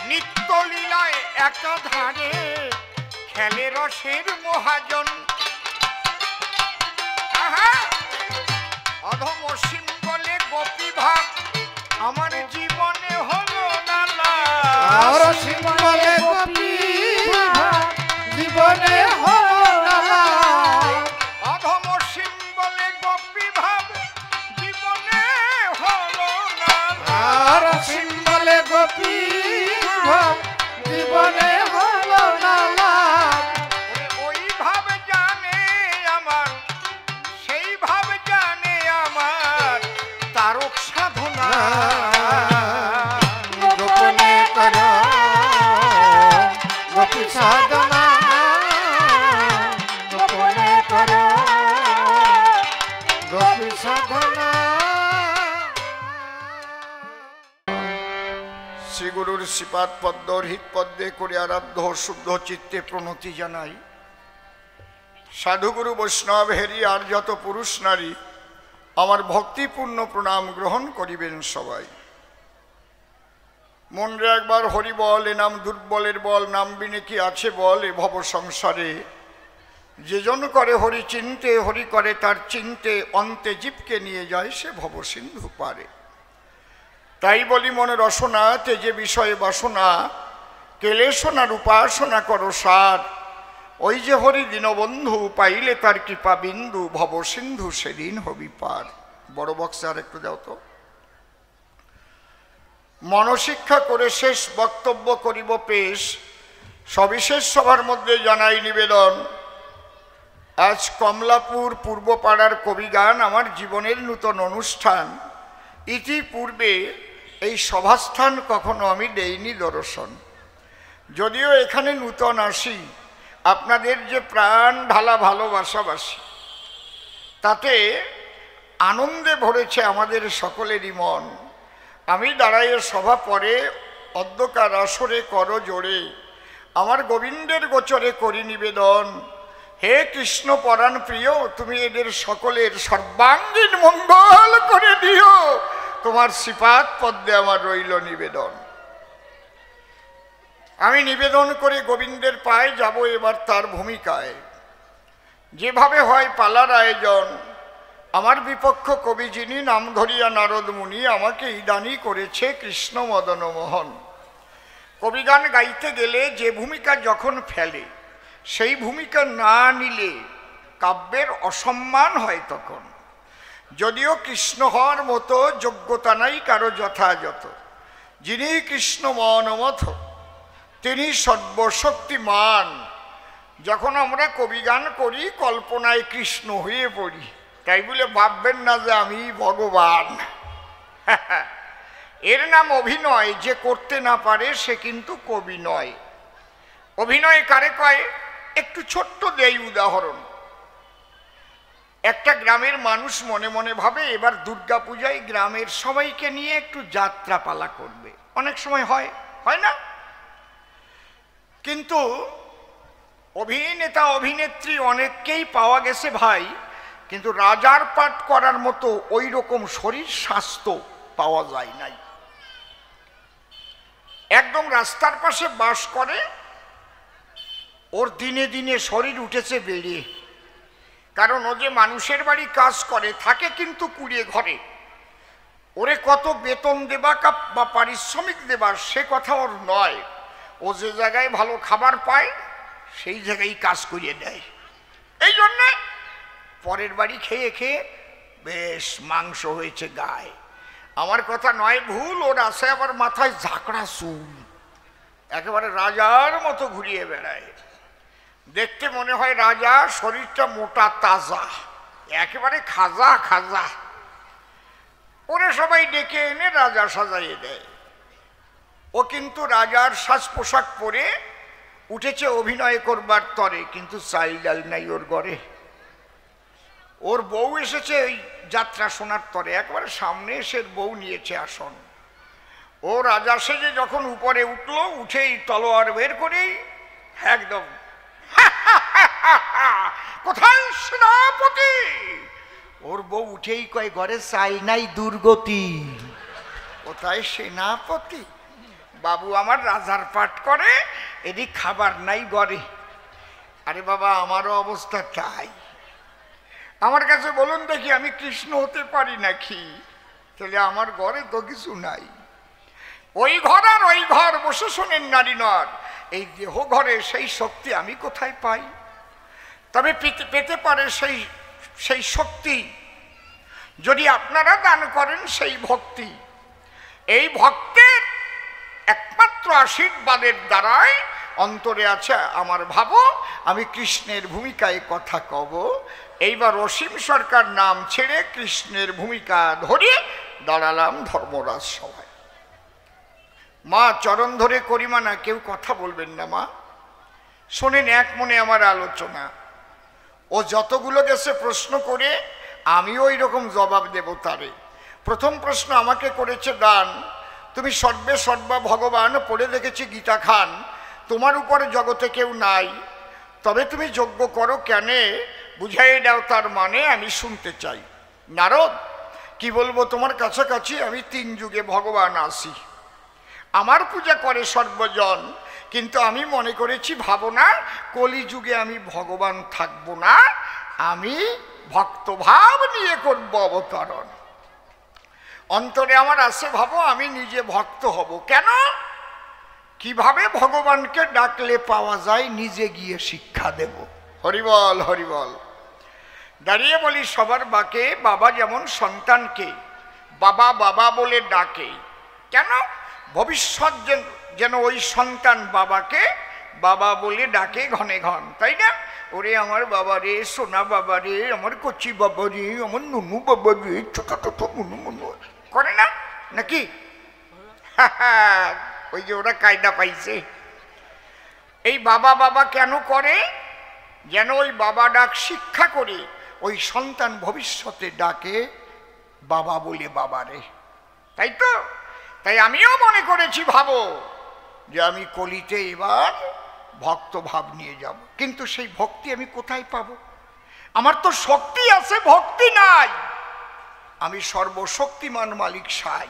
নিত্য লীলায় একাধারে খেলে রসের মহাজন আহা অধম অসীম বলে গোপী ভাব আমার জীবনে হলো না আর লাভ। সিংহলে গোপী জীবনে হলো না অধম অসীম বলে গোপী ভাব জীবনে হলো না আর লাভ। সিংহলে গোপী জীবনে হলো না ওই ভাব জানে আমার সেই ভাব জানে আমার তারক সাধনা গোপনে করো গোপী সাধনা গোপনে করো গোপী সাধনা শ্রীগুরুর শ্রীপাদ পদ্ম হৃদ পদ্মে করে আরাধ্য শুদ্ধ চিত্তে প্রণতি জানাই সাধুগুরু বৈষ্ণব হেরি আর যত পুরুষ নারী আমার ভক্তিপূর্ণ প্রণাম গ্রহণ করিবেন সবাই মনরে একবার হরি বল এ নাম দুর্বলের বল নাম বিনে কি আছে বল এ ভব সংসারে যেজন করে হরি চিনতে হরি করে তার চিনতে অন্তে জীবকে নিয়ে যায় সে ভব সিন্ধু পারে তাই বলি মনে রসনা তেজে বিষয়ে বাসনা কেলেশনার উপাসনা করো সার ওই যে হরি দীনবন্ধু পাইলে তার কৃপা বিন্দু ভব সিন্ধু সেদিন হবি পার বড় বক্সে আর একটু যাও তো মনশিক্ষা করে শেষ বক্তব্য করিব পেশ সবিশেষ সভার মধ্যে জানাই নিবেদন আজ কমলাপুর পূর্বপাড়ার কবিগান আমার জীবনের নূতন অনুষ্ঠান ইতিপূর্বে এই সভাস্থান কখনো আমি দেইনি দর্শন যদিও এখানে নূতন আসি আপনাদের যে প্রাণ ঢালা ভালোবাসাবাসী তাতে আনন্দে ভরেছে আমাদের সকলেরই মন আমি দাঁড়াইয়ে সভা পরে অধ্যকার আসরে কর জোরে, আমার গোবিন্দের গোচরে করি নিবেদন। হে কৃষ্ণ পরাণ প্রিয়, তুমি এদের সকলের সর্বাঙ্গীন মঙ্গল করে দিও, তোমার শ্রীপাদ পদ্মে আমার রইল নিবেদন। আমি নিবেদন করে গোবিন্দের পায়ে যাব এবার তার ভূমিকায়। যেভাবে হয় পালার আয়োজন, আমার বিপক্ষ কবি যিনি নাম ধরিয়া নারদ মুনি, আমাকে ইদানি করেছে কৃষ্ণ মদন মোহন। কবিগান গাইতে গেলে যে ভূমিকা যখন ফেলে, সেই ভূমিকা না নিলে কাব্যের অসম্মান হয় তখন। যদিও কৃষ্ণ হওয়ার মতো যোগ্যতা নাই কারো যথাযথ, যিনি কৃষ্ণ মনমথ তিনি সর্বশক্তিমান। যখন আমরা কবিগান করি কল্পনায় কৃষ্ণ হয়ে পড়ি, তাই বলে ভাববেন না যে আমি ভগবান। এর নাম অভিনয়। যে করতে না পারে সে কিন্তু কবি নয়। অভিনয় কারে কয়? একটু ছোট্ট দেই উদাহরণ। একটা গ্রামের মানুষ মনে মনে ভাবে এবার দুর্গা পূজায় গ্রামের সবাইকে নিয়ে একটু যাত্রা পালা করবে। অনেক সময় হয়, হয় না? কিন্তু অভিনেতা অভিনেত্রী অনেককেই পাওয়া গেছে ভাই, কিন্তু রাজার পাঠ করার মতো ওই রকম শরীর স্বাস্থ্য পাওয়া যায় নাই। একদম রাস্তার পাশে বাস করে, ওর দিনে দিনে শরীর উঠেছে বেড়ে। কারণ ও যে মানুষের বাড়ি কাজ করে, থাকে কিন্তু কুড়িয়ে ঘরে। ওরে কত বেতন দেবা বা পারিশ্রমিক দেবা সে কথা ওর নয়। ও যে জায়গায় ভালো খাবার পায় সেই জায়গায় কাজ করিয়ে দেয়। এই জন্যে পরের বাড়ি খেয়ে খেয়ে বেশ মাংস হয়েছে গায়ে। আমার কথা নয়, ভুল। ওর আছে আবার মাথায় ঝাঁকড়া চুল, একেবারে রাজার মতো ঘুরিয়ে বেড়ায়। দেখতে মনে হয় রাজা, শরীরটা মোটা তাজা, একেবারে খাজা খাজা। ওরে সবাই ডেকে এনে রাজা সাজাইয়ে দেয়। ও কিন্তু রাজার সাজ পোশাক পরে উঠেছে অভিনয় করবার তরে, কিন্তু চাল ডাল নাই ওর ঘরে। ওর বউ এসেছে ওই যাত্রা শোনার তরে, একবারে সামনে এসে বউ নিয়েছে আসন। ও রাজা সেজে যখন উপরে উঠলো, উঠেই তলোয়ার বের করেই একদম কোথায় সেনাপতি? ওর বউ উঠেই কয় ঘরে চাই নাই দুর্গতি। কোথায় সেনাপতি? বাবু আমার রাজার পাঠ করে, এদিক খাবার নাই ঘরে। আরে বাবা, আমারও অবস্থা তাই। আমার কাছে বলুন দেখি, আমি কৃষ্ণ হতে পারি নাকি? তাহলে আমার ঘরে তো কিছু নাই। ওই ঘর আর ওই ঘর বসে শোনেন নারী নর, এই দেহ ঘরে সেই শক্তি আমি কোথায় পাই? তবে পেতে পারে সেই শক্তি যদি আপনারা দান করেন সেই ভক্তি। এই ভক্তের একমাত্র আশীর্বাদের দ্বারাই অন্তরে আছে আমার ভাবো আমি কৃষ্ণের ভূমিকায় কথা কব। এইবার অসীম সরকার নাম ছেড়ে কৃষ্ণের ভূমিকা ধরে দাঁড়ালাম ধর্মরাজ সভায়। মা চরণ ধরে করিমা না, কেউ কথা বলবেন না মা, শোনেন এক মনে আমার আলোচনা। ও যতগুলো গেছে প্রশ্ন করে আমি ওই রকম জবাব দেব তারে। প্রথম প্রশ্ন আমাকে করেছে দান, তুমি সর্বে সর্বা ভগবান, পড়ে দেখেছি গীতা খান, তোমার উপরে জগতে কেউ নাই, তবে তুমি যজ্ঞ করো কেনে, বুঝাইয়ে দাও তার মানে আমি শুনতে চাই। নারদ, কি বলবো তোমার কাছাকাছি, আমি 3 যুগে ভগবান আসি, আমার পূজা করে সর্বজন, কিন্তু আমি মনে করেছি ভাবনা কলিযুগে আমি ভগবান থাকবো না, আমি ভক্তভাব নিয়ে করব অবতরণ। অন্তরে আমার আছে ভাবো আমি নিজে ভক্ত হব। কেন? কিভাবে ভগবানকে ডাকলে পাওয়া যায় নিজে গিয়ে শিক্ষা দেব। হরিবল হরিবল। দাঁড়িয়ে বলি সবার বাকে, বাবা যেমন সন্তানকে বাবা বাবা বলে ডাকে, কেন? ভবিষ্যৎ যেন ওই সন্তান বাবাকে বাবা বলে ডাকে ঘনে ঘন, তাই না? ওরে আমার বাবা রে, সোনা বাবা রে, আমার কচি বাবা রে, আমার নুনু বাবা রে, ছোট ছোট মুনু মুনু করে না নাকি? ওই যে ওরা কায়দা পাইছে। এই বাবা বাবা কেন করে? যেন ওই বাবা ডাক শিক্ষা করে ওই সন্তান ভবিষ্যতে ডাকে বাবা বলে বাবারে, তাই তো? তাই আমিও মনে করেছি, ভাবো যে আমি কলিতে এবার ভক্ত ভাব নিয়ে যাব, কিন্তু সেই ভক্তি আমি কোথায় পাবো? আমার তো শক্তি আছে, ভক্তি নাই। আমি সর্বশক্তিমান মালিক সাই,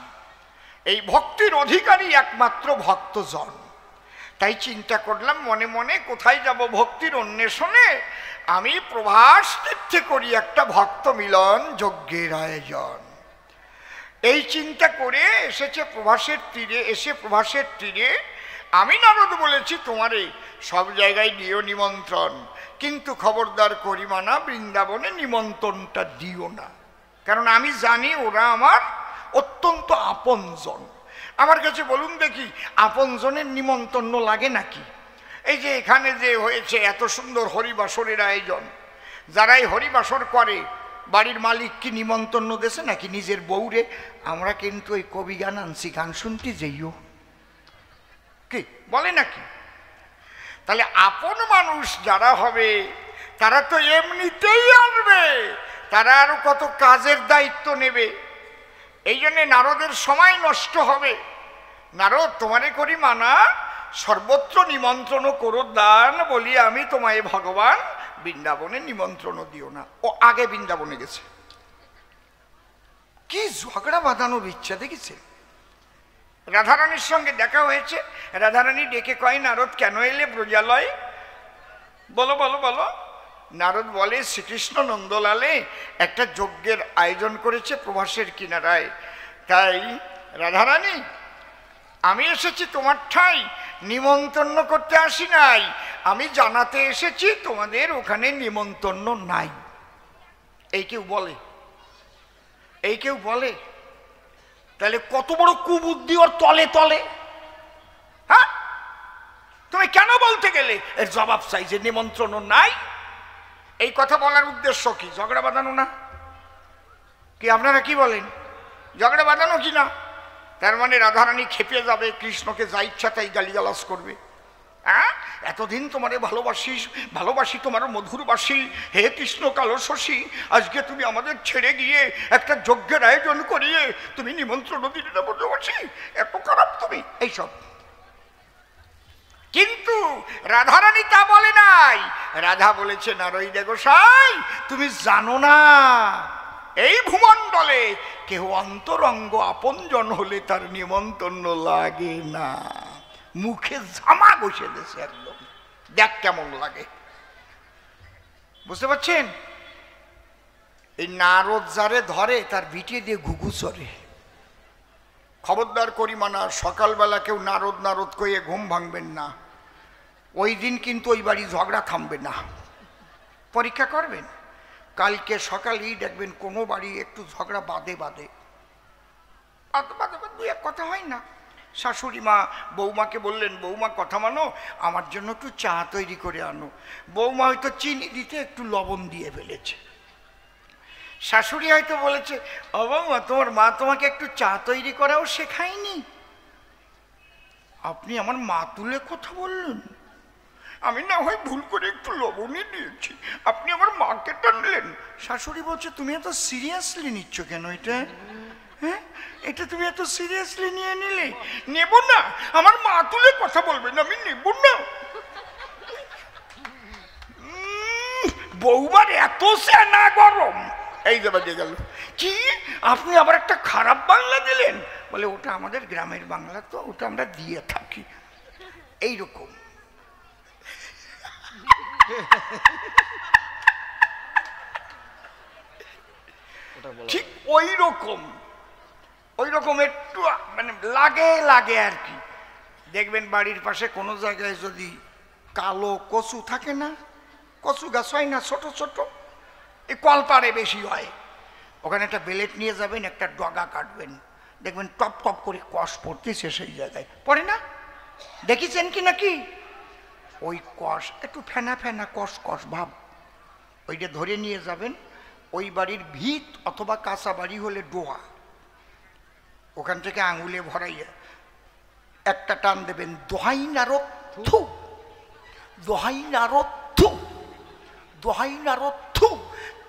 এই ভক্তির অধিকারী একমাত্র ভক্তজন। তাই চিন্তা করলাম মনে মনে, কোথায় যাব ভক্তির অন্বেষণে? আমি প্রভাস তীর্থে করি একটা ভক্ত মিলন যজ্ঞের আয়োজন। এই চিন্তা করে এসেছে প্রভাসের তীরে। এসে প্রভাসের তীরে আমি নারদ বলেছি, তোমারে সব জায়গায় দিও নিমন্ত্রণ, কিন্তু খবরদার করিমানা বৃন্দাবনে নিমন্ত্রণটা দিও না, কারণ আমি জানি ওরা আমার অত্যন্ত আপনজন। আমার কাছে বলুন দেখি, আপনজনের নিমন্ত্রণ লাগে নাকি? এই যে এখানে যে হয়েছে এত সুন্দর হরিবাসরের আয়োজন, যারা এই হরিবাসর করে বাড়ির মালিক কি নিমন্ত্রণ দেশে নাকি নিজের বউরে? আমরা কিন্তু ওই কবি গান আনছি, গান শুনতে যাইও, কি বলে নাকি? তাহলে আপন মানুষ যারা হবে তারা তো এমনিতেই আসবে, তারা আরো কত কাজের দায়িত্ব নেবে। এই জন্যে নারদের সময় নষ্ট হবে। নারদ, তোমারে করি মানা, সর্বত্র নিমন্ত্রণ করো দান, বলি আমি তোমায় ভগবান বৃন্দাবনে নিমন্ত্রণ দিও না। ও আগে বৃন্দাবনে গেছে, কি ঝগড়া বাঁধানোর ইচ্ছা দেখেছে। রাধারানীর সঙ্গে দেখা হয়েছে, রাধারানী ডেকে কয়, নারদ কেন এলে ব্রজালয়? বলো বলো বলো। নারদ বলে, শ্রীকৃষ্ণ নন্দলালে একটা যজ্ঞের আয়োজন করেছে প্রভাসের কিনারায়, তাই রাধারানী আমি এসেছি তোমার ঠাই, নিমন্ত্রণ করতে আসি নাই, আমি জানাতে এসেছি তোমাদের ওখানে নিমন্ত্রণ নাই। এই কেউ বলে? এই কেউ বলে? তাহলে কত বড় কুবুদ্ধি ওর তলে তলে। হ্যাঁ, তুমি কেন বলতে গেলে? এর জবাব চাই যে নিমন্ত্রণ নাই। এই কথা বলার উদ্দেশ্য কি? ঝগড়া বাঁধানো না কি? আপনারা কি বলেন? ঝগড়া বাঁধানো কি না? তার মানে রাধারানী খেপে যাবে, কৃষ্ণকে যা ইচ্ছা তাই গালিগালাজ করবে। হ্যাঁ, এতদিন তোমারে ভালোবাসি তোমার মধুরবাসী, হে কৃষ্ণ কালো শশী, আজকে তুমি আমাদের ছেড়ে গিয়ে একটা যজ্ঞের আয়োজন করিয়ে তুমি নিমন্ত্রণ দিলে না ব্রজবাসী, এত খারাপ তুমি, এইসব। কিন্তু রাধারানী তা বলে নাই। রাধা বলেছে, নারদ গোসাই তুমি জানো না, এই ভূমণ্ডলে কেউ অন্তরঙ্গ আপনজন হলে তার নিমন্ত্রণ লাগে না। মুখে জামা বসে দিয়েছে একদম, দেখ কেমন লাগে। বুঝতে পারছেন? এই নারদ যারে ধরে তার বিটিয়ে দিয়ে ঘুঘু চড়ে। খবরদার করি মানা, সকালবেলা কেউ নারদ নারদ কইয়ে ঘুম ভাঙবেন না। ওই দিন কিন্তু ওই বাড়ি ঝগড়া থামবে না। পরীক্ষা করবেন, কালকে সকালেই দেখবেন কোনো বাড়ি একটু ঝগড়া বাদে বাদে দু এক কথা হয় না। শাশুড়ি মা বৌমাকে বললেন, বৌমা কথা মানো, আমার জন্য একটু চা তৈরি করে আনো। বৌমা হয়তো চিনি দিতে একটু লবণ দিয়ে ফেলেছে। শাশুড়ি হয়তো বলেছে, ও বৌমা, তোমার মা তোমাকে একটু চা তৈরি করাও শেখায়নি? আপনি আমার মা তুলে কথা বললেন। আমি না হয় ভুল করে একটু লবণই দিয়েছি, আপনি আমার মাকে টানলেন। শাশুড়ি বলছে, তুমি এত সিরিয়াসলি নিচ্ছ কেন এটা? হ্যাঁ, এটা তুমি এত সিরিয়াসলি নিয়ে নিলে? নেব না, আমার মা তুলে কথা বলবেন, আমি নেব না। বৌমার এত সেনা গরম, এই যে বাজে গেল। কি আপনি আবার একটা খারাপ বাংলা দিলেন? বলে, ওটা আমাদের গ্রামের বাংলা, তো ওটা আমরা দিয়ে থাকি। এইরকম ঠিক ওই রকম একটু মানে লাগে আর কি। দেখবেন বাড়ির পাশে কোনো জায়গায় যদি কালো কচু থাকে না, কচু গাছ হয় না ছোট ছোট, এই কলপাড়ে বেশি হয়, ওখানে একটা বেলেট নিয়ে যাবেন, একটা ডগা কাটবেন, দেখবেন টপ টপ করে কষ পড়তেছে সেই জায়গায়, পড়ে না? দেখেছেন কি নাকি? ওই কষ একটু ফেনা ফেনা কষ কষ ভাব, ওইটা ধরে নিয়ে যাবেন। ওই বাড়ির ভিত অথবা কাঁচা বাড়ি হলে ডোয়া, ওখান থেকে আঙুলে ভরাইয়া একটা টান দেবেন, দোহাই নারদ থু, দোহাই নারদ থু, দোহাই নারদ থু।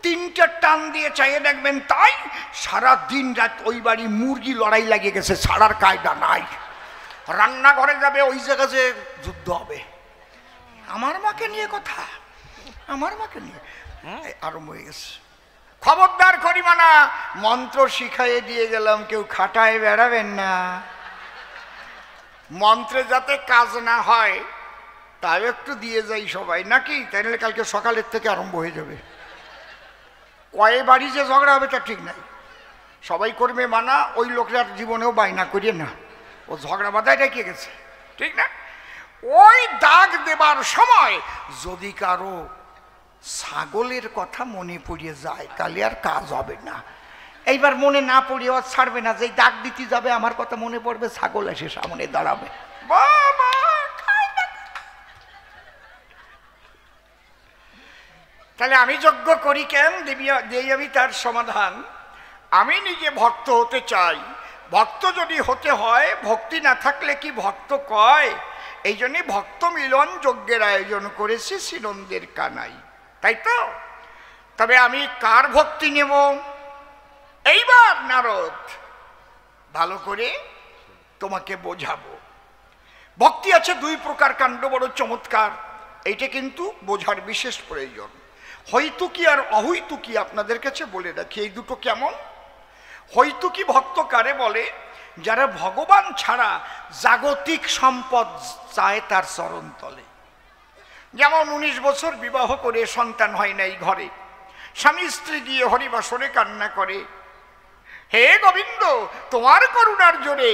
তিনটা টান দিয়ে চাইয়ে দেখবেন তাই সারা দিন রাত ওই বাড়ি মুরগি লড়াই লাগিয়ে গেছে, ছাড়ার কায়দা নাই। রান্নাঘরে যাবে, ওই জায়গাতে যুদ্ধ হবে। আমার মাকে নিয়ে কথা, আমার মাকে নিয়ে আরম্ভ হয়ে গেছে। খবরদার করিমানা, মন্ত্র শিখাইয়ে দিয়ে গেলাম, কেউ খাটায় বেড়াবেন না। মন্ত্রে যাতে কাজ না হয় তাও একটু দিয়ে যাই সবাই, নাকি? তাইলে কালকে সকালের থেকে আরম্ভ হয়ে যাবে। কয়ে বাড়ি যে ঝগড়া হবে তা ঠিক নাই। সবাই করবে মানা, ওই লোকটার জীবনেও বায়না করিয়ে না, ও ঝগড়া বাধায় রেখে গেছে, ঠিক না? ওই দাগ দেবার সময় যদি কারো ছাগলের কথা মনে পড়িয়ে যায় তাহলে আর কাজ হবে না। এইবার মনে না পড়িয়ে আর ছাড়বে না, যেই দাগ দিতে যাবে আমার কথা মনে পড়বে, ছাগল এসে সামনে দাঁড়াবে, বাবা তাহলে আমি যজ্ঞ করি কেন? দেই আমি তার সমাধান। আমি নিজে ভক্ত হতে চাই। ভক্ত যদি হতে হয়, ভক্তি না থাকলে কি ভক্ত কয়? এই জন্যই ভক্ত মিলন যজ্ঞের আয়োজন করেছি শ্রীনন্দের কানাই, তাই তো? তবে আমি কার ভক্তি নেব এইবার নারদ ভালো করে তোমাকে বোঝাবো। ভক্তি আছে দুই প্রকার, কাণ্ড বড় চমৎকার, এইটা কিন্তু বোঝার বিশেষ প্রয়োজন। হইতুকি আর অহৈতুকি আপনাদের কাছে বলে রাখি, এই দুটো কেমন। হইতুকি ভক্ত কারে বলে? যারা ভগবান ছাড়া জাগতিক সম্পদ চায় তার চরণ তলে। যেমন 19 বছর বিবাহ করে সন্তান হয় নাই ঘরে, স্বামী স্ত্রী গিয়ে হরিবাসরে কান্না করে, হে গোবিন্দ তোমার করুণার জোরে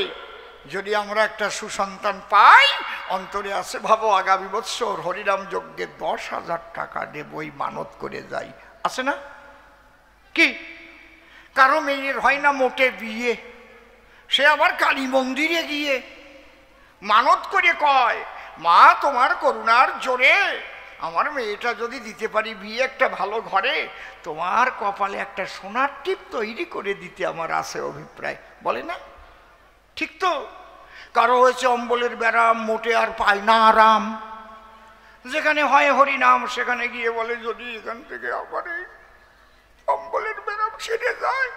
যদি আমরা একটা সুসন্তান পাই, অন্তরে আছে ভাবো আগামী বৎসর হরিনাম যজ্ঞে 10,000 টাকা দেবই, মানত করে যাই, আছে না? কি কারো মেয়ের হয় না মোটে বিয়ে, সে আবার কালী মন্দিরে গিয়ে মানত করে কয়, মা তোমার করুণার জোরে আমার মেয়েটা যদি দিতে পারি বিয়ে একটা ভালো ঘরে, তোমার কপালে একটা সোনার টিপ তৈরি করে দিতে আমার আছে অভিপ্রায়, বলে না? ঠিক তো? কারো হয়েছে অম্বলের ব্যারাম, মোটে আর পায় না আরাম, যেখানে হয় হরিনাম সেখানে গিয়ে বলে যদি এখান থেকে আবার এই অম্বলের ব্যারাম সেরে যায়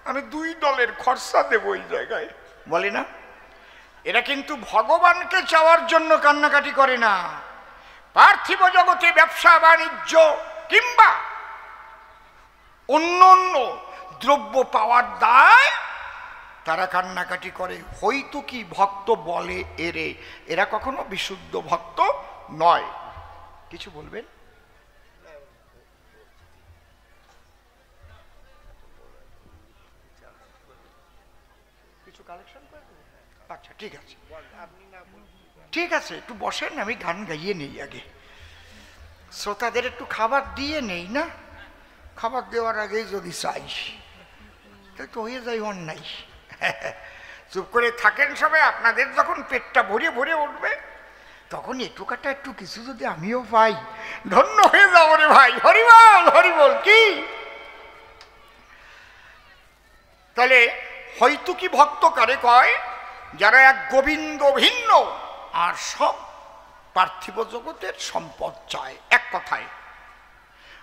আমি 2 দলের খরচা দেবো ওই জায়গায়, বলে না? এরা কিন্তু ভগবানকে চাওয়ার জন্য কান্নাকাটি করে না, পার্থিব জগতে ব্যবসা বাণিজ্য কিংবা অন্য অন্য দ্রব্য পাওয়ার দায় তারা কান্নাকাটি করে। হইতুকি ভক্ত বলে এরে, এরা কখনো বিশুদ্ধ ভক্ত নয়। কিছু বলবেন? কিছু কালেকশন করে? আচ্ছা ঠিক আছে, ঠিক আছে, একটু বসেন, আমি গান গাইয়ে নেই আগে, শ্রোতাদের একটু খাবার দিয়ে নেই না? খাবার দেওয়ার আগেই যদি চাই তাহলে তো হয়ে যায় অন্যায়। চুপ করে থাকেন সবাই, আপনাদের যখন পেটটা ভরে ভরে উঠবে তখন একটু কাটা একটু কিছু যদি আমিও পাই, ধন্য হয়ে যাবো রে ভাই। হরিবল হরিবল। কি তাহলে হইতুকি ভক্ত কারে কয়? যারা এক গোবিন্দ ভিন্ন আর সব পার্থিব জগতের সম্পদ চায়, এক কথায়।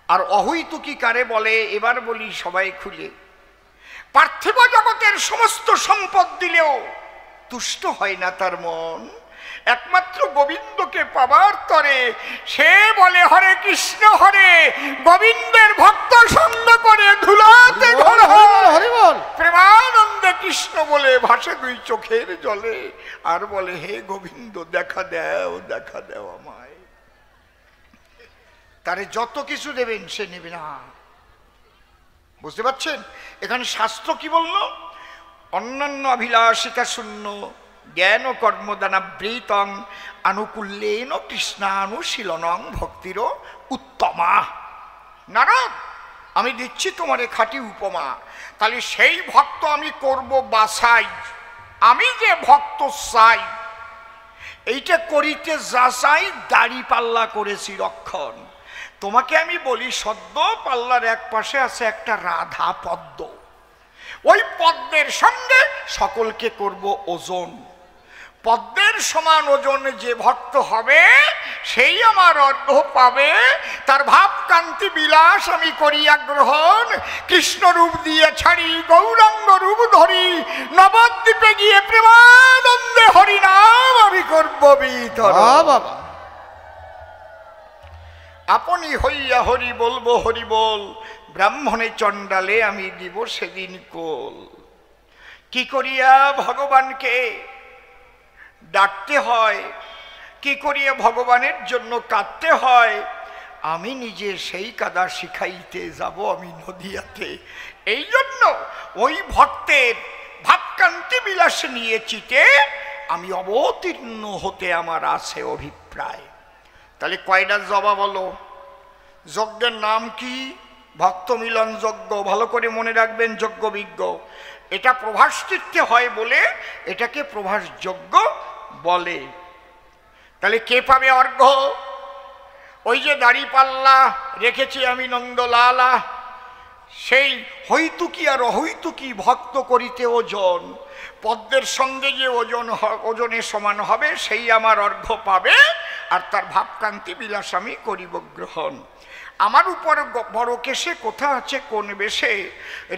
আর অহৈতুকি কারে বলে? এবার বলি সবাই খুলে, পার্থিব জগতের সমস্ত সম্পদ দিলেও তুষ্ট হয় না তার মন, একমাত্র গোবিন্দকে পাবার তরে সে বলে হরে কৃষ্ণ হরে, গোবিন্দের ভক্ত সঙ্গ করে ধুলাতে প্রেমানন্দে কৃষ্ণ বলে ভাসে 2 চোখের জলে, আর বলে হে গোবিন্দ দেখা দেও আমায়। তারে যত কিছু দেবেন সে নেবে না, বুঝতে পারছেন? এখানে শাস্ত্র কি বলল? অন্যান্য অভিলাষিকা শূন্য জ্ঞান কর্মদানাবৃতং আনুকূল্যেন কৃষ্ণানুশীলনং ভক্তির উত্তমা। নারদ আমি দিচ্ছি তোমারে খাঁটি উপমা, তাহলে সেই ভক্ত আমি করব বাছাই। আমি যে ভক্ত চাই এইটা করিতে যা চাই দাড়ি পাল্লা করেছি রক্ষণ। তোমাকে আমি বলি সদ্য পাল্লার এক পাশে আছে একটা রাধা পদ্ম, ওই পদ্মের সঙ্গে সকলকে করব ওজন, পদ্মের সমান ওজন যে ভক্ত হবে সেই আমার অর্ঘ্য পাবে। তার ভাব কান্তি বিলাস আমি করিয়া গ্রহণ, কৃষ্ণ রূপ দিয়ে ছাড়ি গৌরাঙ্গ রূপ ধরি, নবদ্বীপে গিয়ে প্রেমানন্দে হরিনাম আমি করব বিতরণ। আপনি হইয়া হরি বলবো হরি বল, ব্রাহ্মণে চণ্ডালে আমি দিব সেদিন কোল। কি করিয়া ভগবানকে ডাকতে হয়, কি করিয়া ভগবানের জন্য কাঁদতে হয়, আমি নিজে সেই কাদা শিখাইতে যাব আমি নদিয়াতে। এই জন্য ওই ভক্তের ভাবকান্তি বিলাস নিয়ে চিতে আমি অবতীর্ণ হতে আমার আছে অভিপ্রায়। তাহলে কয়টা জবা বলো? যজ্ঞের নাম কি? ভক্ত মিলন যজ্ঞ। ভালো করে মনে রাখবেন, যজ্ঞ বিজ্ঞ। এটা প্রভাস তীর্থে হয় বলে এটাকে প্রভাস যজ্ঞ বলে। তাহলে কে পাবে অর্ঘ্য? ওই যে দাড়ি পাল্লা রেখেছি আমি নন্দলালা, সেই হইতুকি আর অহৈতুকি ভক্ত করিতে ওজন, পদ্মের সঙ্গে যে ওজনে সমান হবে সেই আমার অর্ঘ্য পাবে, আর তার ভাবকান্তি বিলাস আমি করিব গ্রহণ। আমার উপর বড় কেশে কোথা আছে কোন বেশে,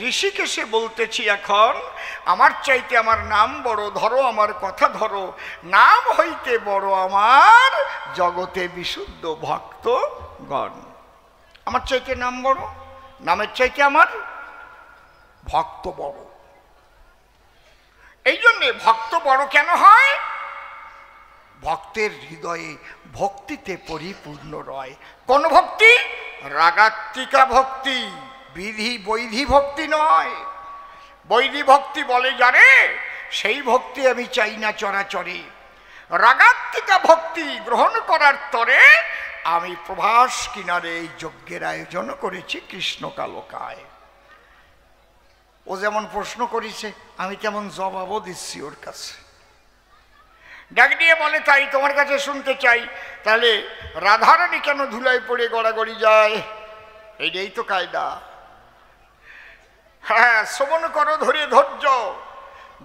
ঋষিকেশে বলতেছি এখন, আমার চাইতে আমার নাম বড়, ধরো আমার কথা ধরো, নাম হইতে বড় আমার জগতে বিশুদ্ধ ভক্তগণ। আমার চাইতে নাম বড়, নামের চাইতে আমার ভক্ত বড়। এই জন্যে ভক্ত বড় কেন হয়? ভক্তের হৃদয়ে ভক্তিতে পরিপূর্ণ রয়। কোন ভক্তি? রাগাত্মিকা ভক্তি, বিধি বৈধি ভক্তি নয়। বৈধি ভক্তি বলে যারে, সেই ভক্তি আমি চাই না চরাচরে। রাগাত্মিকা ভক্তি গ্রহণ করার তরে আমি প্রভাস কিনারে এই যজ্ঞের আয়োজন করেছি কৃষ্ণকালকায়। ও যেমন প্রশ্ন করেছে আমি তেমন জবাবও দিচ্ছি ওর কাছে। ডাক দিয়ে বলে তাই তোমার কাছে শুনতে চাই, তাহলে রাধারানী কেন ধুলায় পড়ে গড়াগড়ি যায়? এইটাই তো কায়দা। হ্যাঁ, শ্রবণ করো ধরে ধৈর্য।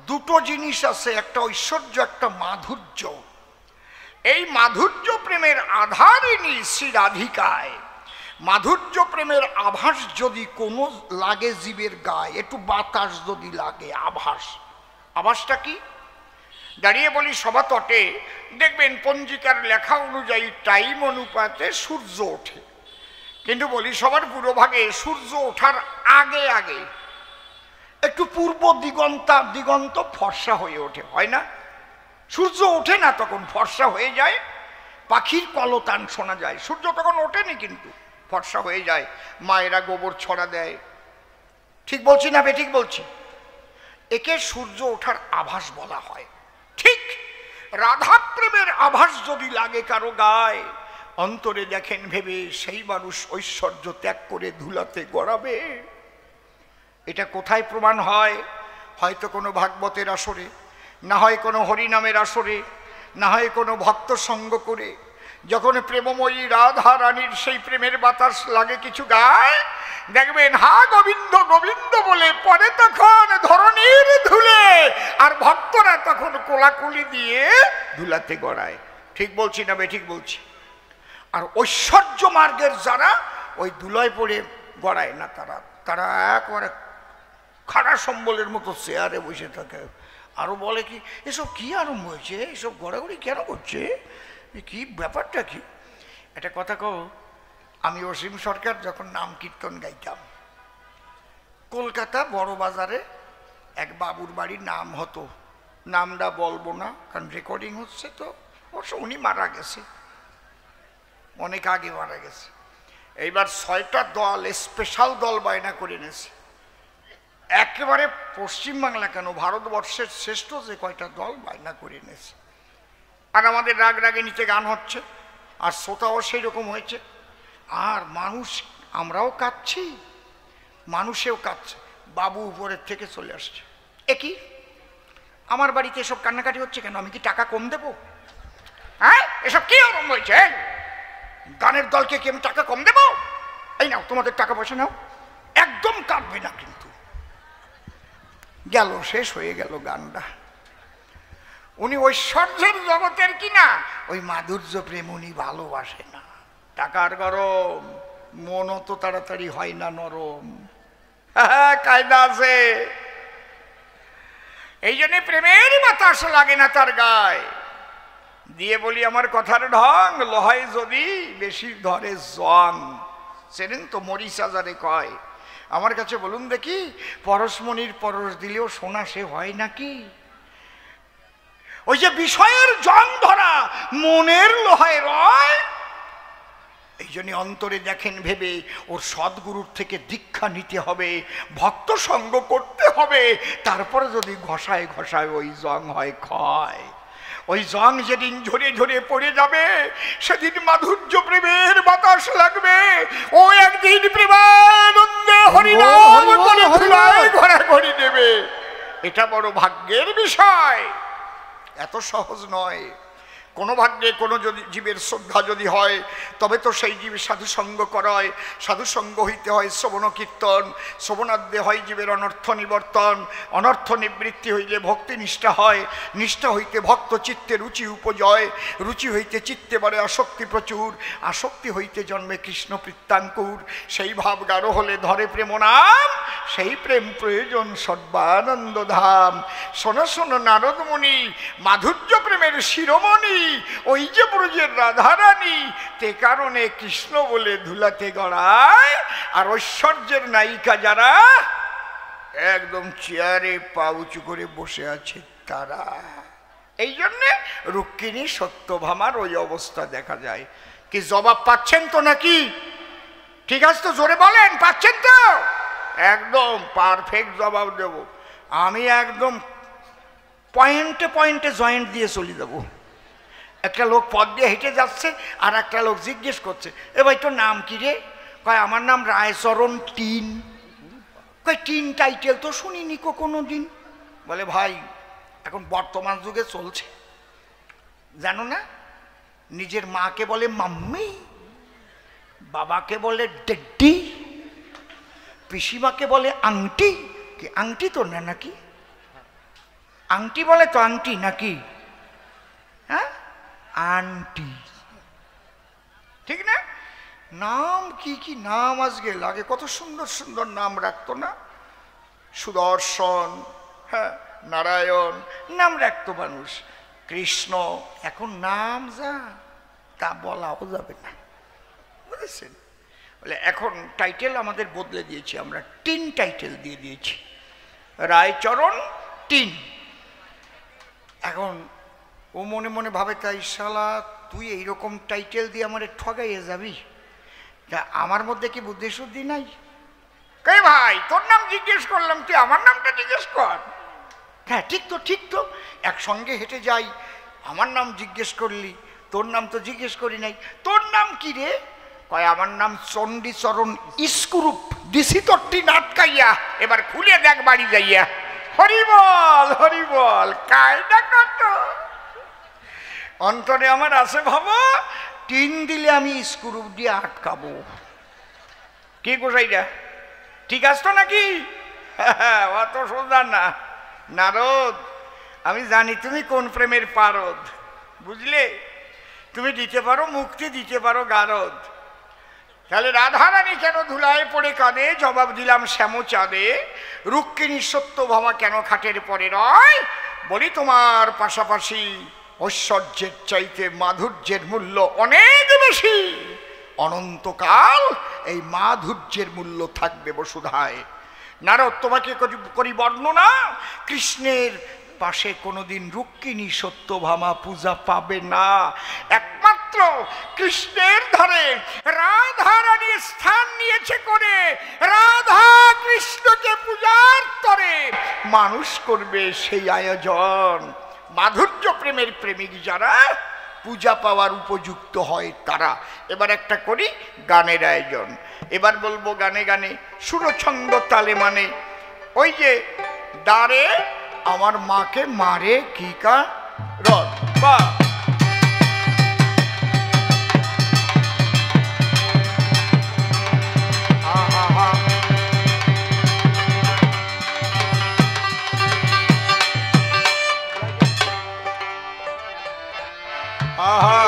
দুটো জিনিস আছে, একটা ঐশ্বর্য, একটা মাধুর্য। এই মাধুর্য প্রেমের আধারিণী শ্রী রাধিকায়। মাধুর্য প্রেমের আভাস যদি কোনো লাগে জীবের গায়ে, একটু বাতাস যদি লাগে, আভাস। আভাসটা কি? দাঁড়িয়ে বলি সভা তটে দেখবেন পঞ্জিকার লেখা অনুযায়ী টাইম অনুপাতে সূর্য ওঠে, কিন্তু বলি সবার পুরোভাগে সূর্য ওঠার আগে আগে একটু পূর্ব দিগন্ত ফর্সা হয়ে ওঠে, হয় না? সূর্য ওঠে না তখন ফর্সা হয়ে যায়, পাখির কলতান শোনা যায়। সূর্য তখন ওঠেনি কিন্তু ফর্সা হয়ে যায়, মায়েরা গোবর ছড়া দেয়। ঠিক বলছি না বেঠিক বলছি? একে সূর্য ওঠার আভাস বলা হয়। ঠিক রাধা প্রেমের আভাস যদি লাগে কারো গায়ে, অন্তরে দেখেন ভেবে সেই মানুষ ঐশ্বর্য ত্যাগ করে ধুলাতে গড়াবে। এটা কোথায় প্রমাণ হয়? হয়তো কোনো ভাগবতের আসরে, না হয় কোনো হরিনামের আসরে, না হয় কোনো ভক্ত সঙ্গ করে যখন প্রেমময়ী রাধা রানীর সেই প্রেমের বাতাস লাগে কিছু গায়ে, দেখবেন হা গোবিন্দ গোবিন্দ বলে পরে তখন ধরণীর ধুলে, আর ভক্তরা তখন কোলাকুলি দিয়ে ধুলাতে গড়ায়। ঠিক বলছি না বেঠিক বলছি? আর ঐশ্বর্য মার্গের যারা ওই ধুলায় পড়ে গড়ায় না, তারা একবারে খাড়া সম্বলের মতো চেয়ারে বসে থাকে। আরো বলে কি এসব কি আরম্ভ হয়েছে, এসব গড়াগড়ি কেন করছে, কি ব্যাপারটা কি? একটা কথা কও, আমি অসীম সরকার যখন নাম কীর্তন গাইতাম, কলকাতা বড় বাজারে এক বাবুর বাড়ির নাম হতো, নামটা বলবো না কারণ রেকর্ডিং হচ্ছে তো। অবশ্য উনি মারা গেছে, অনেক আগে মারা গেছে। এইবার 6টা দল, স্পেশাল দল বায়না করে এনেছে, একেবারে পশ্চিমবাংলা কেন ভারতবর্ষের শ্রেষ্ঠ যে কয়টা দল বায়না করে এনেছে। আর আমাদের রাগ রাগিনীতে গান হচ্ছে, আর শ্রোতাও সেই রকম হয়েছে। আর মানুষ, আমরাও কাঁদছি, মানুষেও কাঁদছে। বাবু উপরের থেকে চলে আসছে, একই আমার বাড়িতে এসব কান্নাকাটি হচ্ছে কেন, আমি কি টাকা কম দেব? হ্যাঁ, এসব কি আরম্ভ হয়েছে? গানের দলকে কি আমি টাকা কম দেব? এই নাও তোমাদের টাকা পয়সা নাও। একদম কাঁদবে না কিন্তু। গেল, শেষ হয়ে গেল গানটা। উনি ঐশ্বর্যের জগতের কিনা ওই মাধুর্য প্রেম উনি ভালোবাসে না। টাকার গরম, মনও তো তাড়াতাড়ি হয় না নরম। হ্যাঁ, কায়দা আছে। এই জন্য প্রেমের বাতাস লাগে না তার গায়ে। দিয়ে বলি আমার কথার ঢং, লহাই যদি বেশি ধরে জং। সেদিন তো মরিচা যারে কয়, আমার কাছে বলুন দেখি, পরশমণির পরশ দিলেও সোনা সে হয় নাকি? ওই যে বিষয়ের জং ধরা মনের লোহায় রয়। এই জন্য অন্তরে দেখেন ভেবে ওর সদ্গুরুর থেকে দীক্ষা নিতে হবে, ভক্ত সঙ্গ করতে হবে, তারপরে যদি ঘষায় ঘষায় ওই জং হয় ক্ষয়। ওই জং যেদিন ঝরে ঝরে পড়ে যাবে সেদিন মাধুর্য প্রেমের বাতাস লাগবে। ও একদিন প্রেমানন্দে হরিনাম করে ধুলায় ঘোরাঘুরি দেবে। এটা বড় ভাগ্যের বিষয়, এত সহজ নয়। কোনো ভাগ্যে কোনো যদি জীবের শ্রদ্ধা যদি হয় তবে তো সেই জীবের সাধুসঙ্গ করায়। সাধুসঙ্গ হইতে হয় শ্রবণ কীর্তন, শ্রবণাদ্যে হয় জীবের অনর্থ নিবর্তন, অনর্থ নিবৃত্তি হইলে ভক্তি নিষ্ঠা হয়, নিষ্ঠা হইতে ভক্ত চিত্তে রুচি উপজয়, রুচি হইতে চিত্তে বলে আসক্তি প্রচুর, আসক্তি হইতে জন্মে কৃষ্ণ প্রীত্যাঙ্কুর। সেই ভাব গাঢ় হলে ধরে প্রেম নাম, সেই প্রেম প্রয়োজন সর্বানন্দ ধাম। শোনো শোনো নারদমণি, মাধুর্য প্রেমের শিরোমণি ওই যে ব্রজের রাধারানী, তে কারণে কৃষ্ণ বলে ধুলাতে গড়ায়। আর ঐশ্বর্যের নায়িকা যারা একদম চেয়ারে পা উঁচু করে বসে আছে তারা। এই জন্যে রুক্মিণী সত্যভামার ওই অবস্থা দেখা যায়। কি জবাব পাচ্ছেন তো নাকি? ঠিক আছে তো, জোরে বলেন, পাচ্ছেন তো? একদম পারফেক্ট জবাব দেব আমি, একদম পয়েন্টে পয়েন্টে জয়েন্ট দিয়ে চলে দেবো। একটা লোক পথ দিয়ে হেঁটে যাচ্ছে, আর একটা লোক জিজ্ঞেস করছে, এ ভাই তোর নাম কি রে? কয় আমার নাম রায়চরণ টিন। কয় টিন টাইটেল তো শুনিনি কোনো দিন। বলে ভাই এখন বর্তমান যুগে চলছে জানো না, নিজের মাকে বলে মাম্মি, বাবাকে বলে ডেড্ডি, পিসিমাকে বলে আংটি। কি আংটি তো না নাকি? আংটি বলে তো আংটি নাকি? হ্যাঁ, আন্টি, ঠিক না? নাম কি কি নাম আজকে লাগে, কত সুন্দর সুন্দর নাম রাখতো না? সুদর্শন, হ্যাঁ, নারায়ণ নাম রাখতো মানুষ, কৃষ্ণ। এখন নাম যা তা বলাও যাবে না, বুঝেছেন? বলে এখন টাইটেল আমাদের বদলে দিয়েছি, আমরা টিন টাইটেল দিয়ে দিয়েছি, রায়চরণ টিন। এখন ও মনে মনে ভাবে, তাই শালা তুই এইরকম টাইটেল দিয়ে আমারে ঠগাইয়ে যাবি? তা আমার মধ্যে কি বুদ্ধি শুদ্ধি নাই? কে ভাই তোর নাম জিজ্ঞেস করলাম, তুই আমার নামটা জিজ্ঞেস কর। হ্যাঁ ঠিক তো, ঠিক তো, একসঙ্গে হেঁটে যাই, আমার নাম জিজ্ঞেস করলি, তোর নাম তো জিজ্ঞেস করি নাই। তোর নাম কি রে? কয় আমার নাম চণ্ডীচরণ ইস্কুরূপ, দিছি তোরটি নাটকাইয়া, এবার খুলে দেখ বাড়ি যাইয়া। হরি বল হরি বল, কায়দা কত অন্তরে আমার আছে ভাবো, টিন দিলে আমি স্ক্রু দিয়ে আটকাবো। কি গোসাইটা ঠিক আছে তো নাকি? অত সোজা না নারদ, আমি জানি তুমি কোন প্রেমের পারদ, বুঝলে? তুমি দিতে পারো মুক্তি, দিতে পারো গারদ। তাহলে রাধারানী কেন ধুলায় পড়ে কাঁদে? জবাব দিলাম শ্যামচাঁদে। রুক্মিণী সত্যভামা কেন খাটের পরে রয়? বলি তোমার পাশাপাশি ঐশ্বর্যের চাইতে মাধুর্যের মূল্য অনেক বেশি। অনন্তকাল এই মাধুর্যের মূল্য থাকবে বসুধায়। নারদ তোমাকে করি বর্ণনা, কৃষ্ণের পাশে কোনোদিন রুক্মিণী সত্যভামা পূজা পাবে না। একমাত্র কৃষ্ণের ধারে রাধারানী স্থান নিয়েছে করে, রাধা কৃষ্ণকে পূজার তরে মানুষ করবে সেই আয়োজন। মাধুর্য প্রেমের প্রেমিক যারা পূজা পাওয়ার উপযুক্ত হয় তারা। এবার একটা করি গানের আয়োজন, এবার বলবো গানে গানে সুরছন্দ তালে, মানে ওই যে দ্বারে আমার মাকে মারে কি কা রদ বা আহা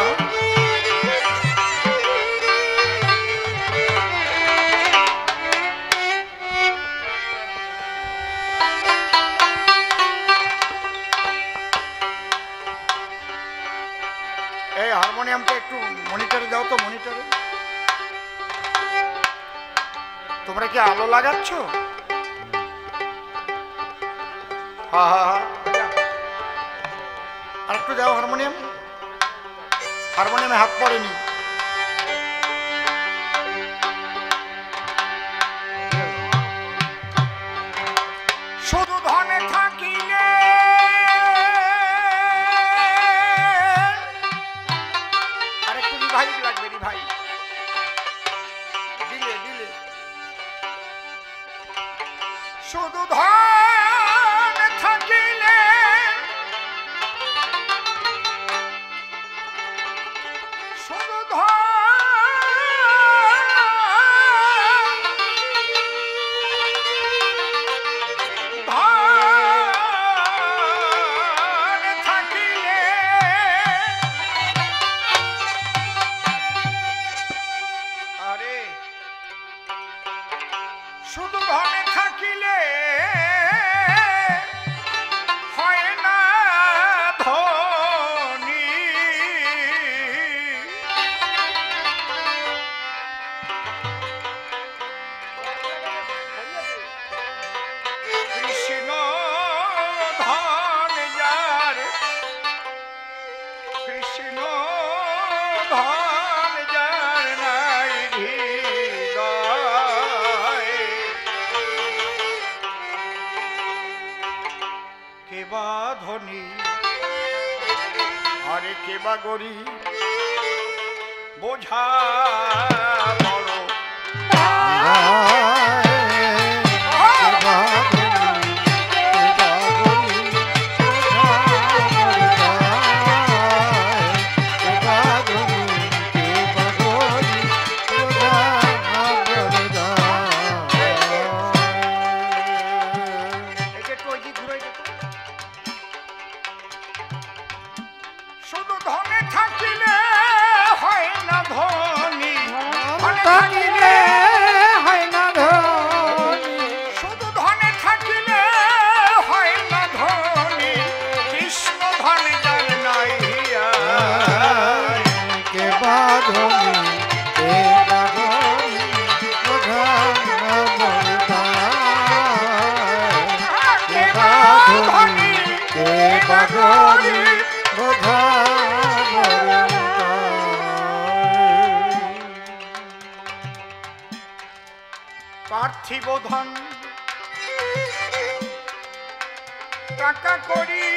এই হারমোনিয়ামটা একটু মনিটরে দাও তো, মনিটরে। তোমরা কি আলো লাগাচ্ছ? হা হা হা, আর একটু দাও হারমোনিয়াম। হারমোনিয়ামে হাত পড়েনি। শুধু ধনে থাকিলে আর একটু রিভাইভ লাগবে, রিভাইভ দিলে দিলে। শুধু ধন থাকিলে শুধু ধন থাকিলে আরে শুধু ধনে থাকিলে হয় না ধনী। কৃষ্ণ ধন যার, কৃষ্ণ ধন যার নাই হৃদয়, কেবা ধনী আরে কেবা গরিব বোঝা বড়। শুধু ধনে থাকিলে হয় না ধনী, ধনে থাকিলে হয় না ধনী, শুধু ধনে থাকিলে হয় না ধনী, কৃষ্ণ ধন যার নাই হিয়ায়। কে বা ধনী কে বা গরিব বোঝা বলতায়, কে বা ধনী কে বা গরিব বোঝা পার্থিব ধন টাকা করি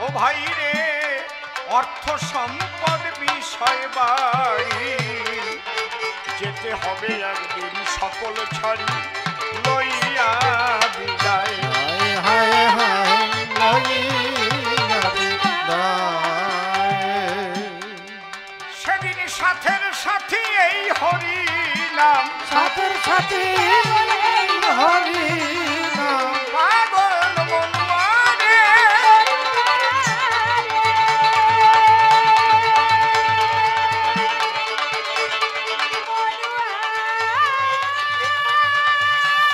ও ভাই রে, অর্থ সম্পদ বিষয় বাড়ি, যেতে হবে একদিন সকল ছাড়ি লইয়া বিদায়। হায় হায় লইয়া বিদায়, সেদিন সাথের সাথী এই হরি নাম, সাথের সাথী হরি নাম, পাগল মনুয়ারে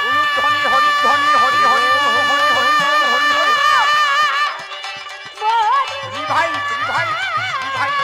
উলুধ্বনি হরিধ্বনি Hari Hari Hari Hari Hari Hari. Revive revive revive.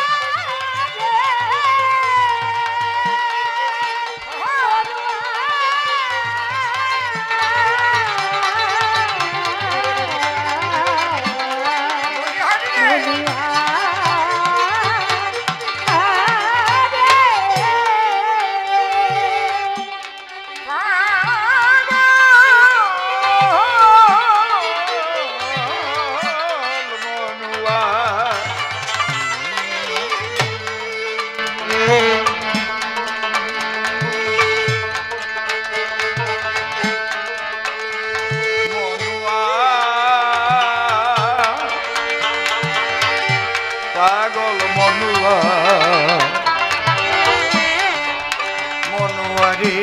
পাগল মনুয়া মনুয়ারে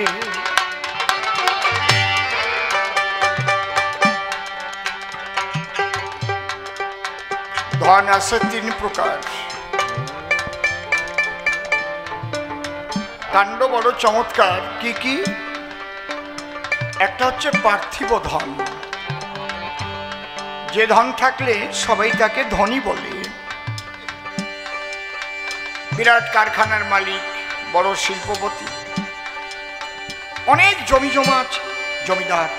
ধন আছে তিন প্রকার। কাণ্ড বড় চমৎকার। কি কি? একটা হচ্ছে পার্থিব ধন, যে ধন থাকলে সবাই তাকে ধনী বলে। বিরাট কারখানার মালিক, বড় শিল্পপতি, অনেক জমি জমা আছে, জমিদার।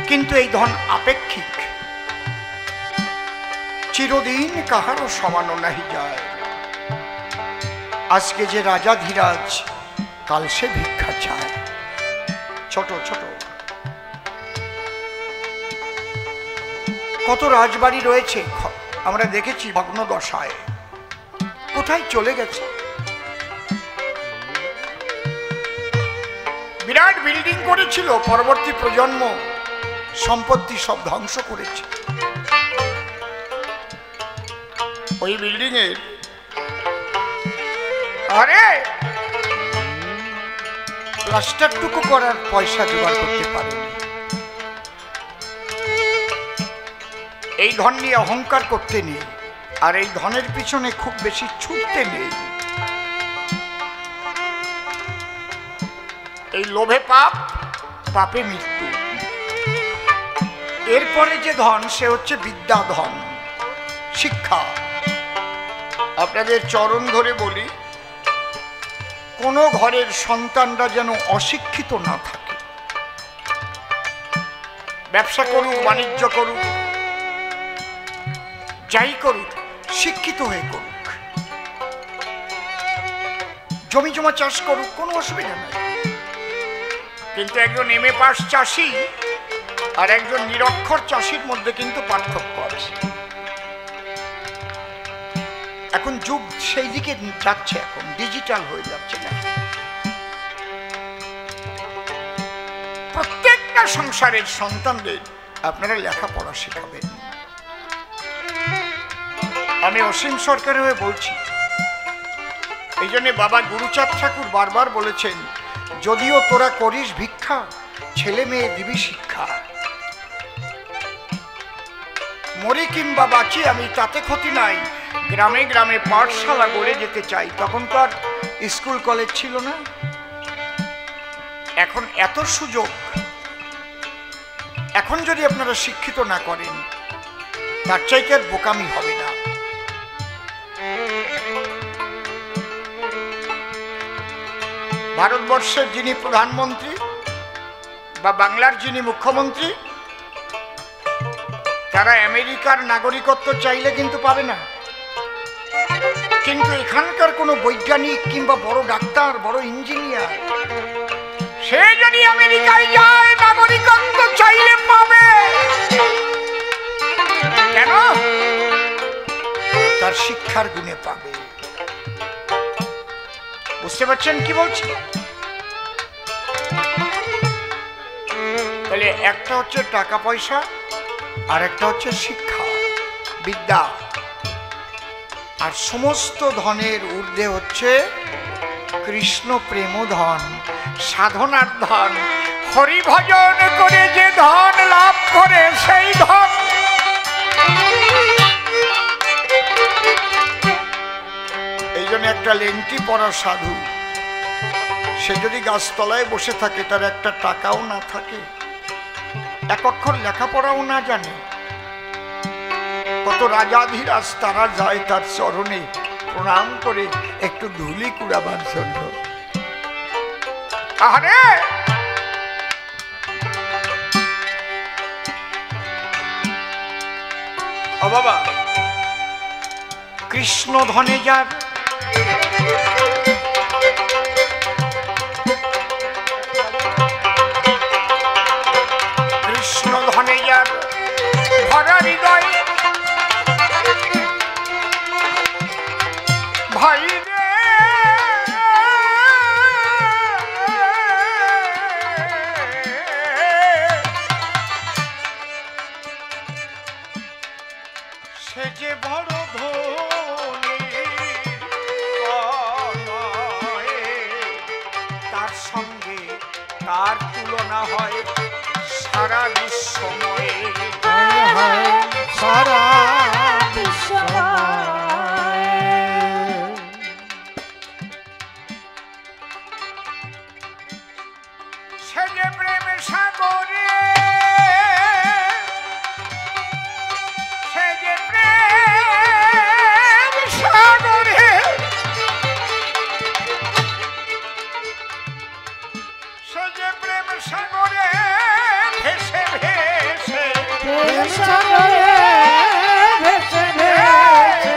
কিন্তু এই ধন আপেক্ষিক, চিরদিন কাহারও সমানো নাহি যায়। আজকে যে রাজা ধীরাজ, কাল সে ভিক্ষা চায়। ছোট ছোট কত রাজবাড়ি রয়েছে আমরা দেখেছি ভগ্ন দশায়, কোথায় চলে গেছে। বিরাট বিল্ডিং করেছিল, পরবর্তী প্রজন্ম সম্পত্তি সব ধ্বংস করেছে। ওই বিল্ডিং এর আরে প্লাস্টারটুকু করার পয়সা জোগাড় করতে পারেনি। এই ধন নিয়ে অহংকার করতে নেই, আর এই ধনের পিছনে খুব বেশি ছুটতে নেই। এই লোভে পাপ, পাপে মৃত্যু। এরপরে যে ধন, সে হচ্ছে বিদ্যা ধন, শিক্ষা। আপনাদের চরণ ধরে বলি, কোনো ঘরের সন্তানরা যেন অশিক্ষিত না থাকে। ব্যবসা করুক, বাণিজ্য করুক, যাই করুক, শিক্ষিত হয়ে করুক। জমি জমা চাষ করুক, কোনো অসুবিধা নেই। কিন্তু একজন MA পাস চাষি আর একজন নিরক্ষর চাষির মধ্যে কিন্তু পার্থক্য আছে। এখন যুগ সেই দিকে যাচ্ছে, এখন ডিজিটাল হয়ে যাচ্ছে না। প্রত্যেকটা সংসারের সন্তানদের আপনারা লেখাপড়া শেখাবেন। আমি অসীম সরকার হয়ে বলছি, এই জন্য বাবা গুরুচাঁদ ঠাকুর বারবার বলেছেন, যদিও তোরা করিস ভিক্ষা, ছেলে মেয়ে দিবি শিক্ষা। মরি কিংবা বাঁচি আমি তাতে ক্ষতি নাই, গ্রামে গ্রামে পাঠশালা গড়ে যেতে চাই। তখন তো আর স্কুল কলেজ ছিল না, এখন এত সুযোগ। এখন যদি আপনারা শিক্ষিত না করেন, তার চাইতে আর বোকামি হবে না। ভারতবর্ষের যিনি প্রধানমন্ত্রী বা বাংলার যিনি মুখ্যমন্ত্রী, তারা আমেরিকার নাগরিকত্ব চাইলে কিন্তু পাবে না। কিন্তু এখানকার কোনো বৈজ্ঞানিক কিংবা বড় ডাক্তার, বড় ইঞ্জিনিয়ার, সে যদি আমেরিকায় যায় নাগরিকত্ব চাইলে পাবে। কেন? তার শিক্ষার গুণে পাবে। বুঝতে পারছেন কি বলছি? তাহলে একটা হচ্ছে টাকা পয়সা, আর একটা হচ্ছে শিক্ষা, বিদ্যা। আর সমস্ত ধনের ঊর্ধ্বে হচ্ছে কৃষ্ণ প্রেম ধন, সাধনার ধন। হরি ভজন করে যে ধন লাভ করে, সেই ধন। এই জন্য একটা লেংটি পরা সাধু, সে যদি গাছতলায় বসে থাকে, তার একটা টাকাও না থাকে, এক অক্ষর লেখাপড়াও না জানে, কত রাজাধীরাজ তারা যায় তার চরণে প্রণাম করে একটু ধুলি কুড়াবার জন্য। আরে ও বাবা, কৃষ্ণ ধনে যার, কৃষ্ণ ধনে যার ভরা হৃদয়, ভাই রে সে যে বড় ধনী, তার সঙ্গে তার তুলনা হয় সারা বিশ্বময়ে। হায় সারা বিশ্বময় সে যে প্রেমের সাগরে সে যে প্রেম সাগরে সে যে প্রেম সাগরে ভেসে ভেসে প্রেম সাগরে ভেসে ভেসে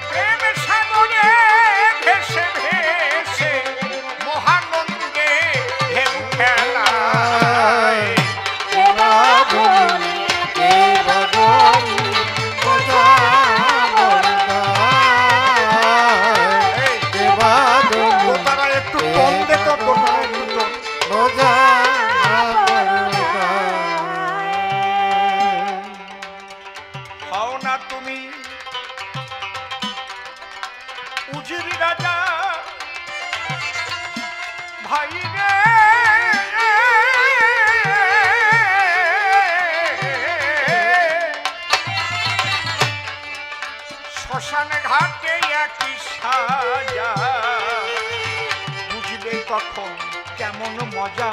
প্রেম সাগরে ভেসে ভেসে মহানন্দে ঢেউ খেলায় বাঁধনি কে বাঁধনি বোঝা বরদায় কে বাঁধনি তারা একটু কম দেখো তোমরা একটু কম। বোঝা হও না তুমি উজির রাজা ভাই রে শ্মশান ঘাটে একই সাজা বুঝবে কখন কেমন মজা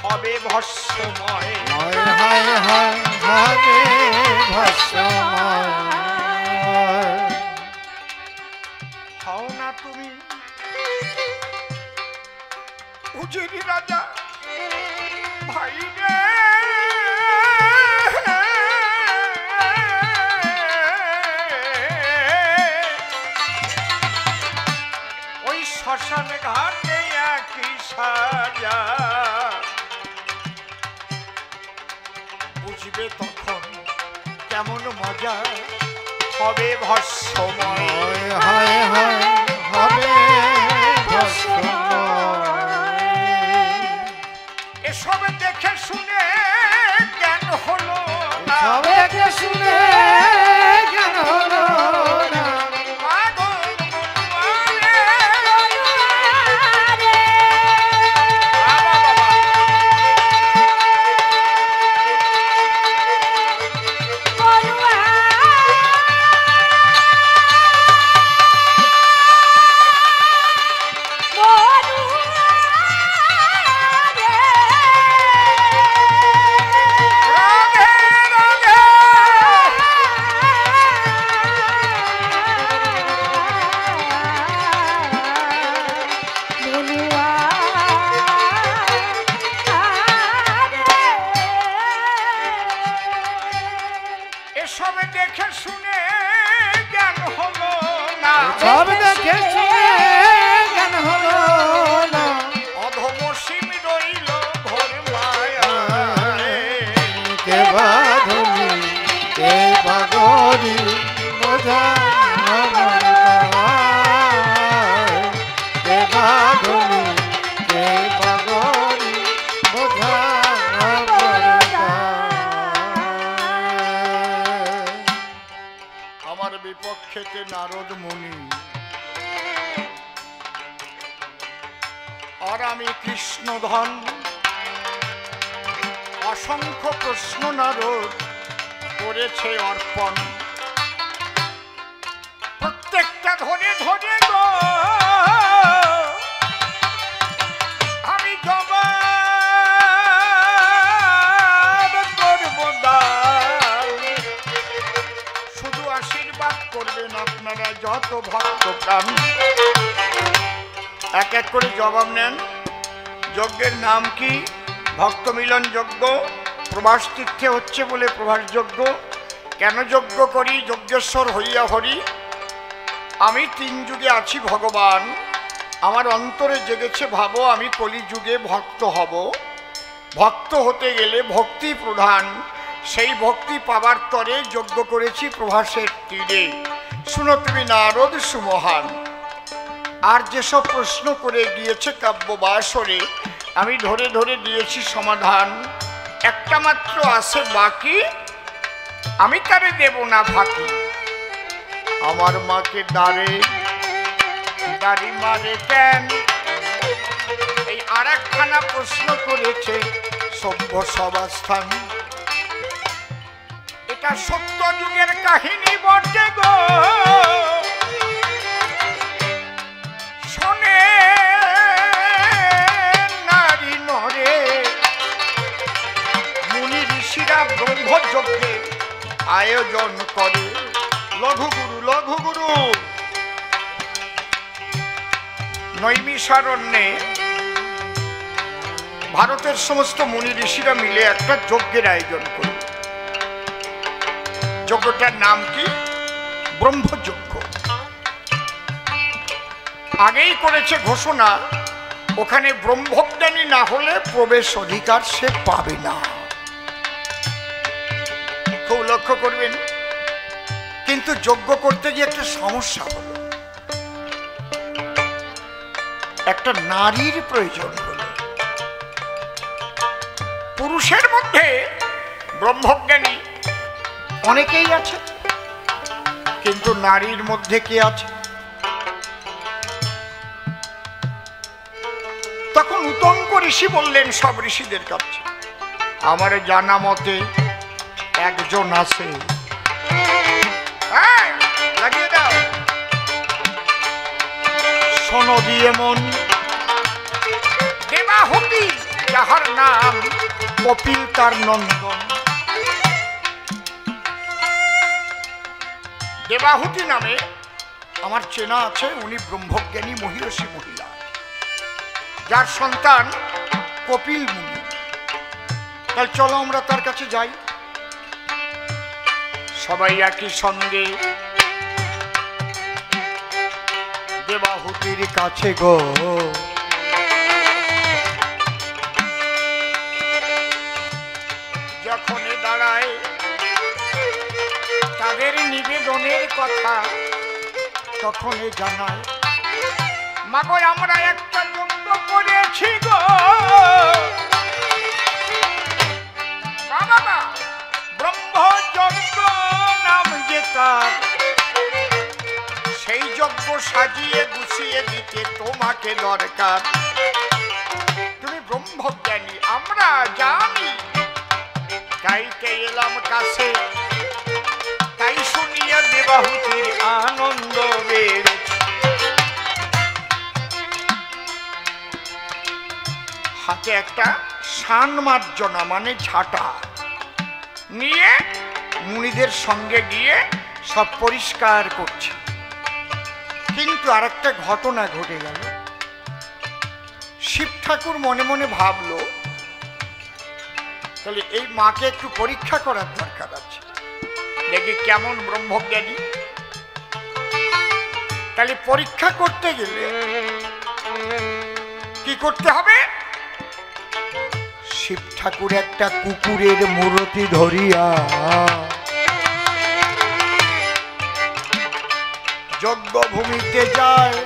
হবে ভস্মময় হায় হায় হায় হায় ভাষ্যময় হও না তুমি উজিরি রাজা ভাই রে ওই শ্মশান ঘাটে একই সাজা বুঝবে তখন কেমন মজা হবে ভস্মময় হায় হায় হবে ভাষ্যময় এসব দেখে শুনে জ্ঞান হলো না সব দেখে শুনে জ্ঞান হলো না পাগল মনুয়ারে। বাবা, বাবা। রাধে, রাধে। এসব দেখে শুনে জ্ঞান হলো না সব দেখে শুনে জ্ঞান হলো না অধমসীম রইল ঘোর মায়ায়। কে বাঁধনি কে বাগরি বোঝা বরদায় কে বাঁধনি কে বাগরি বোঝা বরদায় আমার বিপক্ষেতে নারদ মুনি আর আমি কৃষ্ণধন অসংখ্য প্রশ্ন নারদ করেছে অর্পণ প্রত্যেকটা ধরে ধরে গো আমি জবাব করব দান। শুধু আশীর্বাদ করবেন আপনারা যত ভক্ত প্রাণ এক এক করে জবাব নেন। যজ্ঞের নাম কি? ভক্ত মিলন যজ্ঞ। প্রভাস তীর্থে হচ্ছে বলে প্রভাস যজ্ঞ। কেন যজ্ঞ করি? যজ্ঞেশ্বর হইয়া হরি। আমি 3 যুগে আছি ভগবান, আমার অন্তরে জেগেছে ভাবো আমি কলিযুগে ভক্ত হব। ভক্ত হতে গেলে ভক্তি প্রধান, সেই ভক্তি পাবার তরে যজ্ঞ করেছি প্রভাসের তীরে। শুনো তুমি নারদ সুমহান। আর যেসব প্রশ্ন করে গিয়েছে কাব্যবাসরে আমি ধরে ধরে দিয়েছি সমাধান। একটা মাত্র আছে বাকি, আমি তারে দেব না ফাঁকি। আমার মাকে দাড়ি মারে কেন? এই আর একখানা প্রশ্ন করেছে সভ্য সভাস্থান। এটা সত্য যুগের কাহিনী বটে গো, শোনে নারী নরে। মুনি ঋষিরা ব্রহ্মযজ্ঞের আয়োজন করে। লঘুগুরু লঘুগুরু নৈমিষারণ্যে ভারতের সমস্ত মুনি ঋষিরা মিলে একটা যজ্ঞের আয়োজন করে। যজ্ঞটার নাম কি? ব্রহ্মযজ্ঞ। আগেই করেছে ঘোষণা, ওখানে ব্রহ্মজ্ঞানী না হলে প্রবেশ অধিকার সে পাবে না। খুব লক্ষ্য করবেন। কিন্তু যজ্ঞ করতে গিয়ে একটা সমস্যা হলো, একটা নারীর প্রয়োজন হলো। পুরুষের মধ্যে ব্রহ্মজ্ঞানী অনেকেই আছে, কিন্তু নারীর মধ্যে কে আছে? তখন উতঙ্ক ঋষি বললেন সব ঋষিদের কাছে, আমার জানা মতে একজন আছে। লাগিয়ে দাও, শোনো দিয়ে মন। দেবাহুতি যাহার নাম, কপিল তার নন্দন। দেবাহুতি নামে আমার চেনা আছে, উনি ব্রহ্মজ্ঞানী মহিষী মহিলা, যার সন্তান কপিল মুনি। তাহলে চলো আমরা তার কাছে যাই। সবাই একই সঙ্গে দেবাহুতির কাছে গো। যখন দাঁড়ায় তাদের নিবেদনের কথা, তখন জানায়, মাগো আমরা একটা যজ্ঞ করেছি গো। বাবা ব্রহ্মযজ্ঞ নাম যে তার, সেই যজ্ঞ সাজিয়ে গুছিয়ে দিতে তোমাকে দরকার। তুমি ব্রহ্মজ্ঞানী, আমরা জানি, গাইতে এলাম কাছে। তাই শুনিয়া দেবাহুতির আনন্দ বেড়েছে। হাতে একটা শান মার্জনা মানে ঝাঁটা নিয়ে মুনিদের সঙ্গে গিয়ে সব পরিষ্কার করছে। কিন্তু আরেকটা ঘটনা ঘটে গেল। শিব ঠাকুর মনে মনে ভাবলো, তাহলে এই মাকে একটু পরীক্ষা করার দরকার আছে, দেখি কেমন ব্রহ্মজ্ঞানী। তাহলে পরীক্ষা করতে গেলে কি করতে হবে? শিব ঠাকুর একটা কুকুরের মূর্তি ধরিয়া যজ্ঞভূমিতে যায়।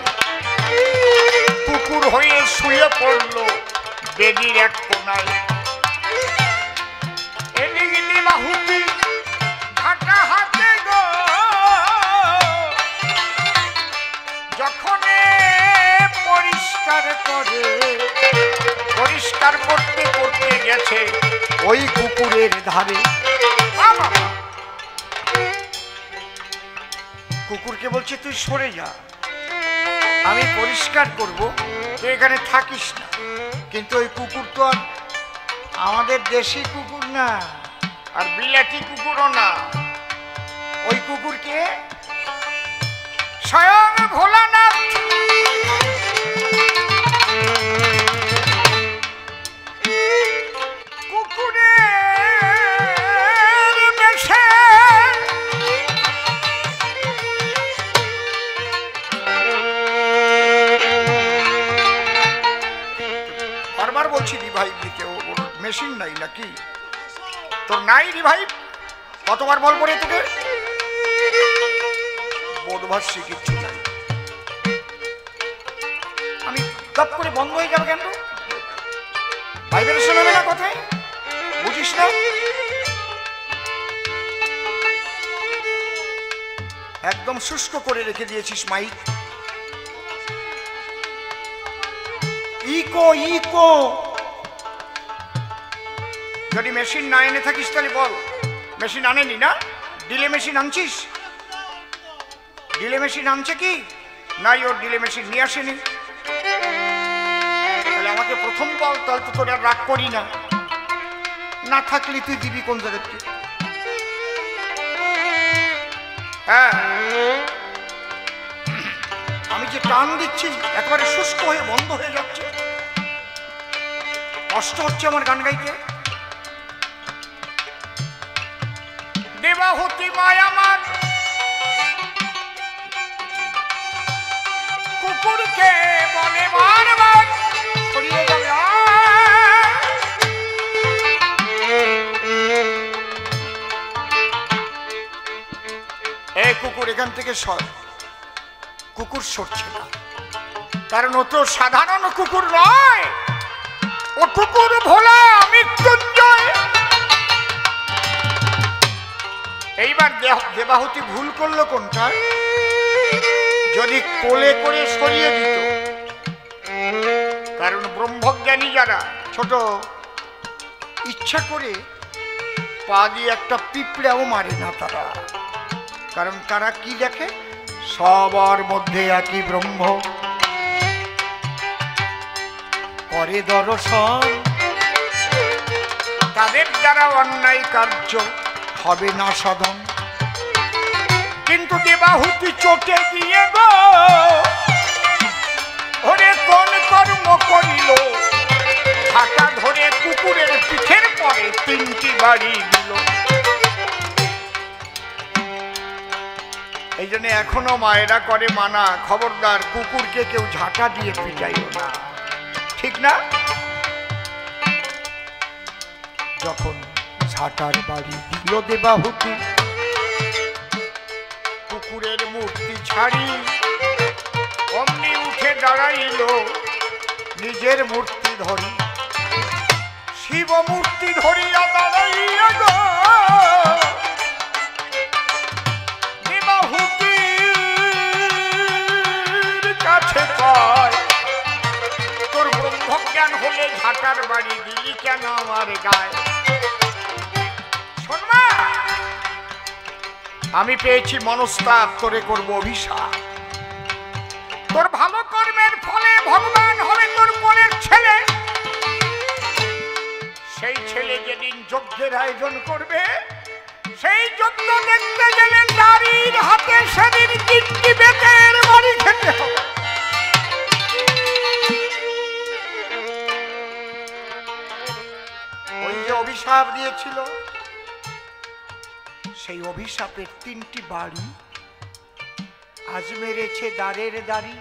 কুকুর হয়ে শুয়ে পড়ল বেদির এক কোনায়। এদিকে দেবাহুতি ঝাঁটা হাতে গো, যখন পরিষ্কার করে, পরিষ্কার করতে করতে গেছে ওই কুকুরের ধারে। কুকুরকে বলছে, তুই সরে যা, আমি পরিষ্কার করব, তুই এখানে থাকিস না। কিন্তু ওই কুকুর তো আর আমাদের দেশি কুকুর না, আর বিলাতি কুকুরও না। ওই কুকুরকে স্বয়ং ভোলানাথ কুকুরের বেশে বারবার বলছি রিভাইভ দিতে, ওর মেশিন নাই নাকি? তোর নাই রিভাইভ? কতবার বলবো রে তোকে? বোধভাষী কিচ্ছু নাই। আমি গপ করে বন্ধ হয়ে যাবে কেন? ভাইব্রেশন হবে না কথায়, বুঝিস না? একদম শুষ্ক করে রেখে দিয়েছিস মাইক। Echo echo. যদি মেশিন না এনে থাকিস তাহলে বল, মেশিন আনেনি না? ডিলে মেশিন আনছিস? ডিলে মেশিন আনছে কি? নাই, ওর ডিলে মেশিন নিয়ে আসেনি। তাহলে আমাকে প্রথম বল, তাহলে তো তোর আর রাগ করি না। না থাকলে তুই দিবি কোন জায়গা থেকে? হ্যাঁ, আমি যে টান দিচ্ছি একেবারে শুষ্ক হয়ে বন্ধ হয়ে যাচ্ছে, কষ্ট হচ্ছে আমার গান গাইতে। দেবাহুতি মায় আমার কুকুরকে বলে বারবার ছড়িয়ে যাবে, এই কুকুর এখান থেকে সর। কুকুর সরছে না, কারণ ও তো সাধারণ কুকুর নয়, ও কুকুর ভোলা মৃত্যুঞ্জয়। এইবার দেবাহুতি ভুল করলো কোনটা? যদি কোলে করে সরিয়ে দিত, কারণ ব্রহ্মজ্ঞানী যারা ছোট ইচ্ছা করে পা দিয়ে একটা পিঁপড়াও মারে না তারা, কারণ তারা কি দেখে? সবার মধ্যে একই ব্রহ্ম করে দর্শন, তাদের দ্বারা অন্যায় কার্য হবে না সাধন। কিন্তু দেবাহুতি চটে গিয়ে গো ওরে কোন কর্ম করিল, ঝাঁটা ধরে কুকুরের পিঠের পরে 3টি বাড়ি দিল। এই জন্য এখনো মায়েরা করে মানা, খবরদার কুকুরকে কেউ ঝাঁটা দিয়ে পিটাইও না, ঠিক না? যখন ঝাঁটার বাড়ি দিল দেবাহুতি, কুকুরের মূর্তি ছাড়ি অমনি উঠে দাঁড়াইল নিজের মূর্তি ধরি, শিব মূর্তি ধরিয়া দাঁড়াইয়া গো দেবাহুতির কাছে কয়, তোর ব্রহ্মজ্ঞান হলে ঝাঁটার বাড়ি দিলি কেন আমার গায়ে? শোন মা, আমি পেয়েছি মনস্তাপ, তোরে করবো অভিশাপ। তোর ভালো কর্মের ফলে ভগবান হবে তোর কোলের ছেলে। সেই ছেলে যেদিন যজ্ঞের আয়োজন করবে, সেই যজ্ঞ দেখতে গেলে নারীর হাতে সেদিন 3টি বেতের বাড়ি খেতে হবে। ওই যে অভিশাপ দিয়েছিল, সেই অভিশাপের 3টি বাড়ি আজ মেরেছে দ্বারের দাঁড়ি।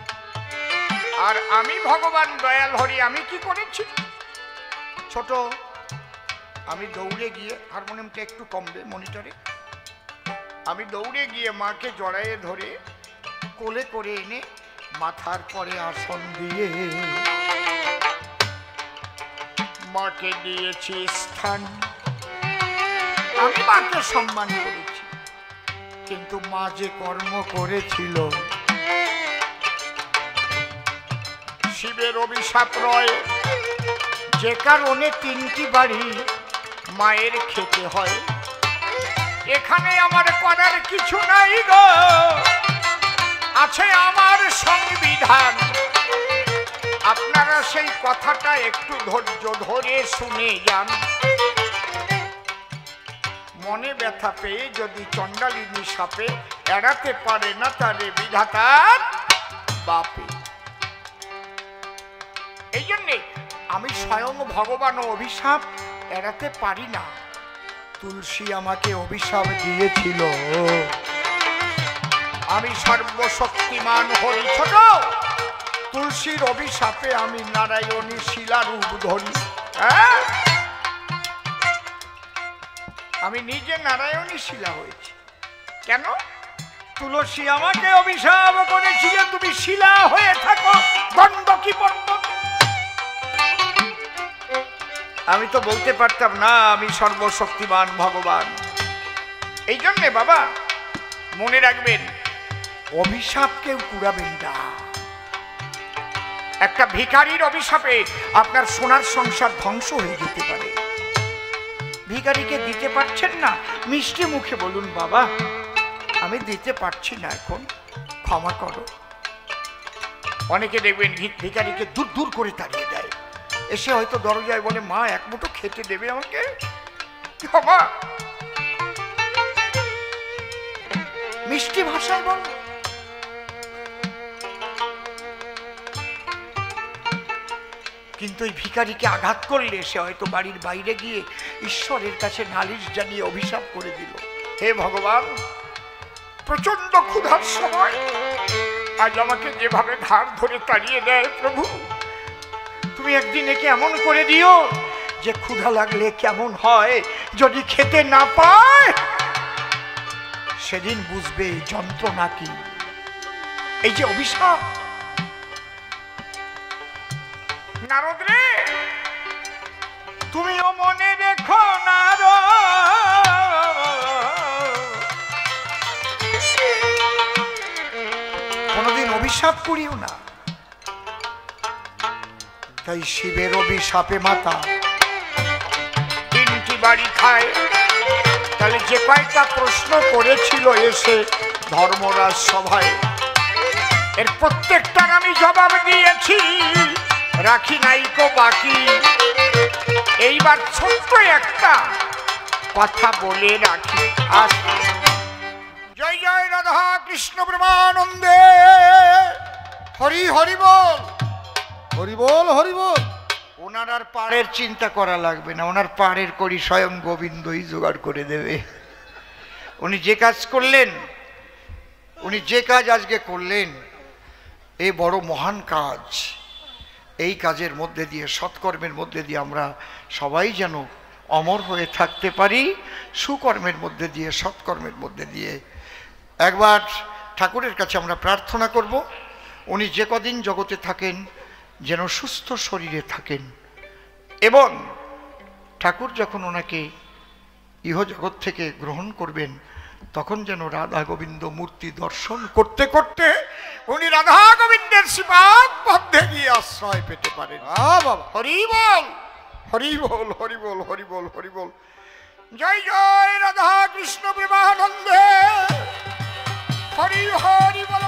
আর আমি ভগবান দয়াল হরি, আমি কি করেছি? ছোট আমি দৌড়ে গিয়ে, হারমোনিয়ামটা একটু কমবে মনিটরে, আমি দৌড়ে গিয়ে মাকে জড়াইয়ে ধরে কোলে করে এনে মাথার পরে আসন দিয়ে মাকে দিয়েছি স্থান। আমি মাকে সম্মান করেছি, কিন্তু মা যে কর্ম করেছিল, শিবের অভিশাপ রয়, যে কারণে 3টি বাড়ি মায়ের খেতে হয়। এখানে আমার করার কিছু নাই গো, আছে আমার সংবিধান। আপনারা সেই কথাটা একটু ধৈর্য ধরে শুনে যান। মনে ব্যথা পেয়ে যদি চণ্ডালিনী সাপে এড়াতে পারে না তারে বিধাতার বাপে। এই জন্যে আমি স্বয়ং ভগবান অভিশাপ এড়াতে পারি না। তুলসী আমাকে অভিশাপ দিয়েছিল, আমি সর্বশক্তিমান হরি। ছোট তুলসীর অভিশাপে আমি নারায়ণী শিলা রূপ ধরি। আমি নিজে নারায়ণী শিলা হয়েছি। কেন? তুলসী আমাকে অভিশাপ করেছিল তুমি শিলা হয়ে থাকো গণ্ডকী পর্বত। আমি তো বলতে পারতাম না আমি সর্বশক্তিমান ভগবান। এই জন্যে বাবা মনে রাখবেন, অভিশাপ কেউ কুড়াবেন না। একটা ভিখারির অভিশাপে আপনার সোনার সংসার ধ্বংস হয়ে যেতে পারে। ভিখারিকে দিতে পারছেন না, মিষ্টি মুখে বলুন, বাবা আমি দিতে পারছি না, এখন ক্ষমা করো। অনেকে দেখবেন ভিখারিকে দূর দূর করে তাড়িয়ে দেয়, এসে হয়তো দরজায় বলে, মা এক মুঠো খেতে দেবে আমাকে, ক্ষমা। মিষ্টি ভাষায় বল। কিন্তু এই ভিখারিকে আঘাত করলে সে হয়তো বাড়ির বাইরে গিয়ে ঈশ্বরের কাছে নালিশ জানিয়ে অভিশাপ করে দিল, হে ভগবান, প্রচন্ড ক্ষুধার সময় আজ আমাকে যেভাবে ধার ধরে তাড়িয়ে দেয় প্রভু, তুমি একদিন একে এমন করে দিও যে ক্ষুধা লাগলে কেমন হয় যদি খেতে না পায়, সেদিন বুঝবে যন্ত্রণা কি। এই যে অভিশাপ। নারদ রে, তুমিও মনে রেখো নারদ, কোনদিন অভিশাপ করিও না। তাই শিবের অভিশাপে মাতা 3টি বাড়ি খায়। তাহলে যে কয়েকটা প্রশ্ন করেছিল এসে ধর্মরাজ সভায়, এর প্রত্যেকটার আমি জবাব দিয়েছি, রাখি নাইকো বাকি। এইবার ছোট্ট একটা কথা বলে রাখি। জয় জয় রাধা কৃষ্ণ প্রেমানন্দে। হরি হরি বল, হরি বল, হরি বল। ওনার আর পাড়ের চিন্তা করা লাগবে না, ওনার পাড়ের করি স্বয়ং গোবিন্দই জোগাড় করে দেবে। উনি যে কাজ করলেন, উনি যে কাজ আজকে করলেন, এই বড় মহান কাজ, এই কাজের মধ্যে দিয়ে, সৎকর্মের মধ্যে দিয়ে আমরা সবাই যেন অমর হয়ে থাকতে পারি, সুকর্মের মধ্যে দিয়ে, সৎকর্মের মধ্যে দিয়ে। একবার ঠাকুরের কাছে আমরা প্রার্থনা করব, উনি যে কদিন জগতে থাকেন যেন সুস্থ শরীরে থাকেন, এবং ঠাকুর যখন ওনাকে ইহজগৎ থেকে গ্রহণ করবেন তখন যেন রাধা গোবিন্দ মূর্তি দর্শন করতে করতে উনি রাধা গোবিন্দের শ্রীপাদ পদ্মে গিয়ে আশ্রয় পেতে পারেন। বাবা, হরি বল, হরি বল, হরি বল, হরি বল, হরি বল। জয় জয় রাধা কৃষ্ণ প্রেমানন্দে। হরি হরি বল।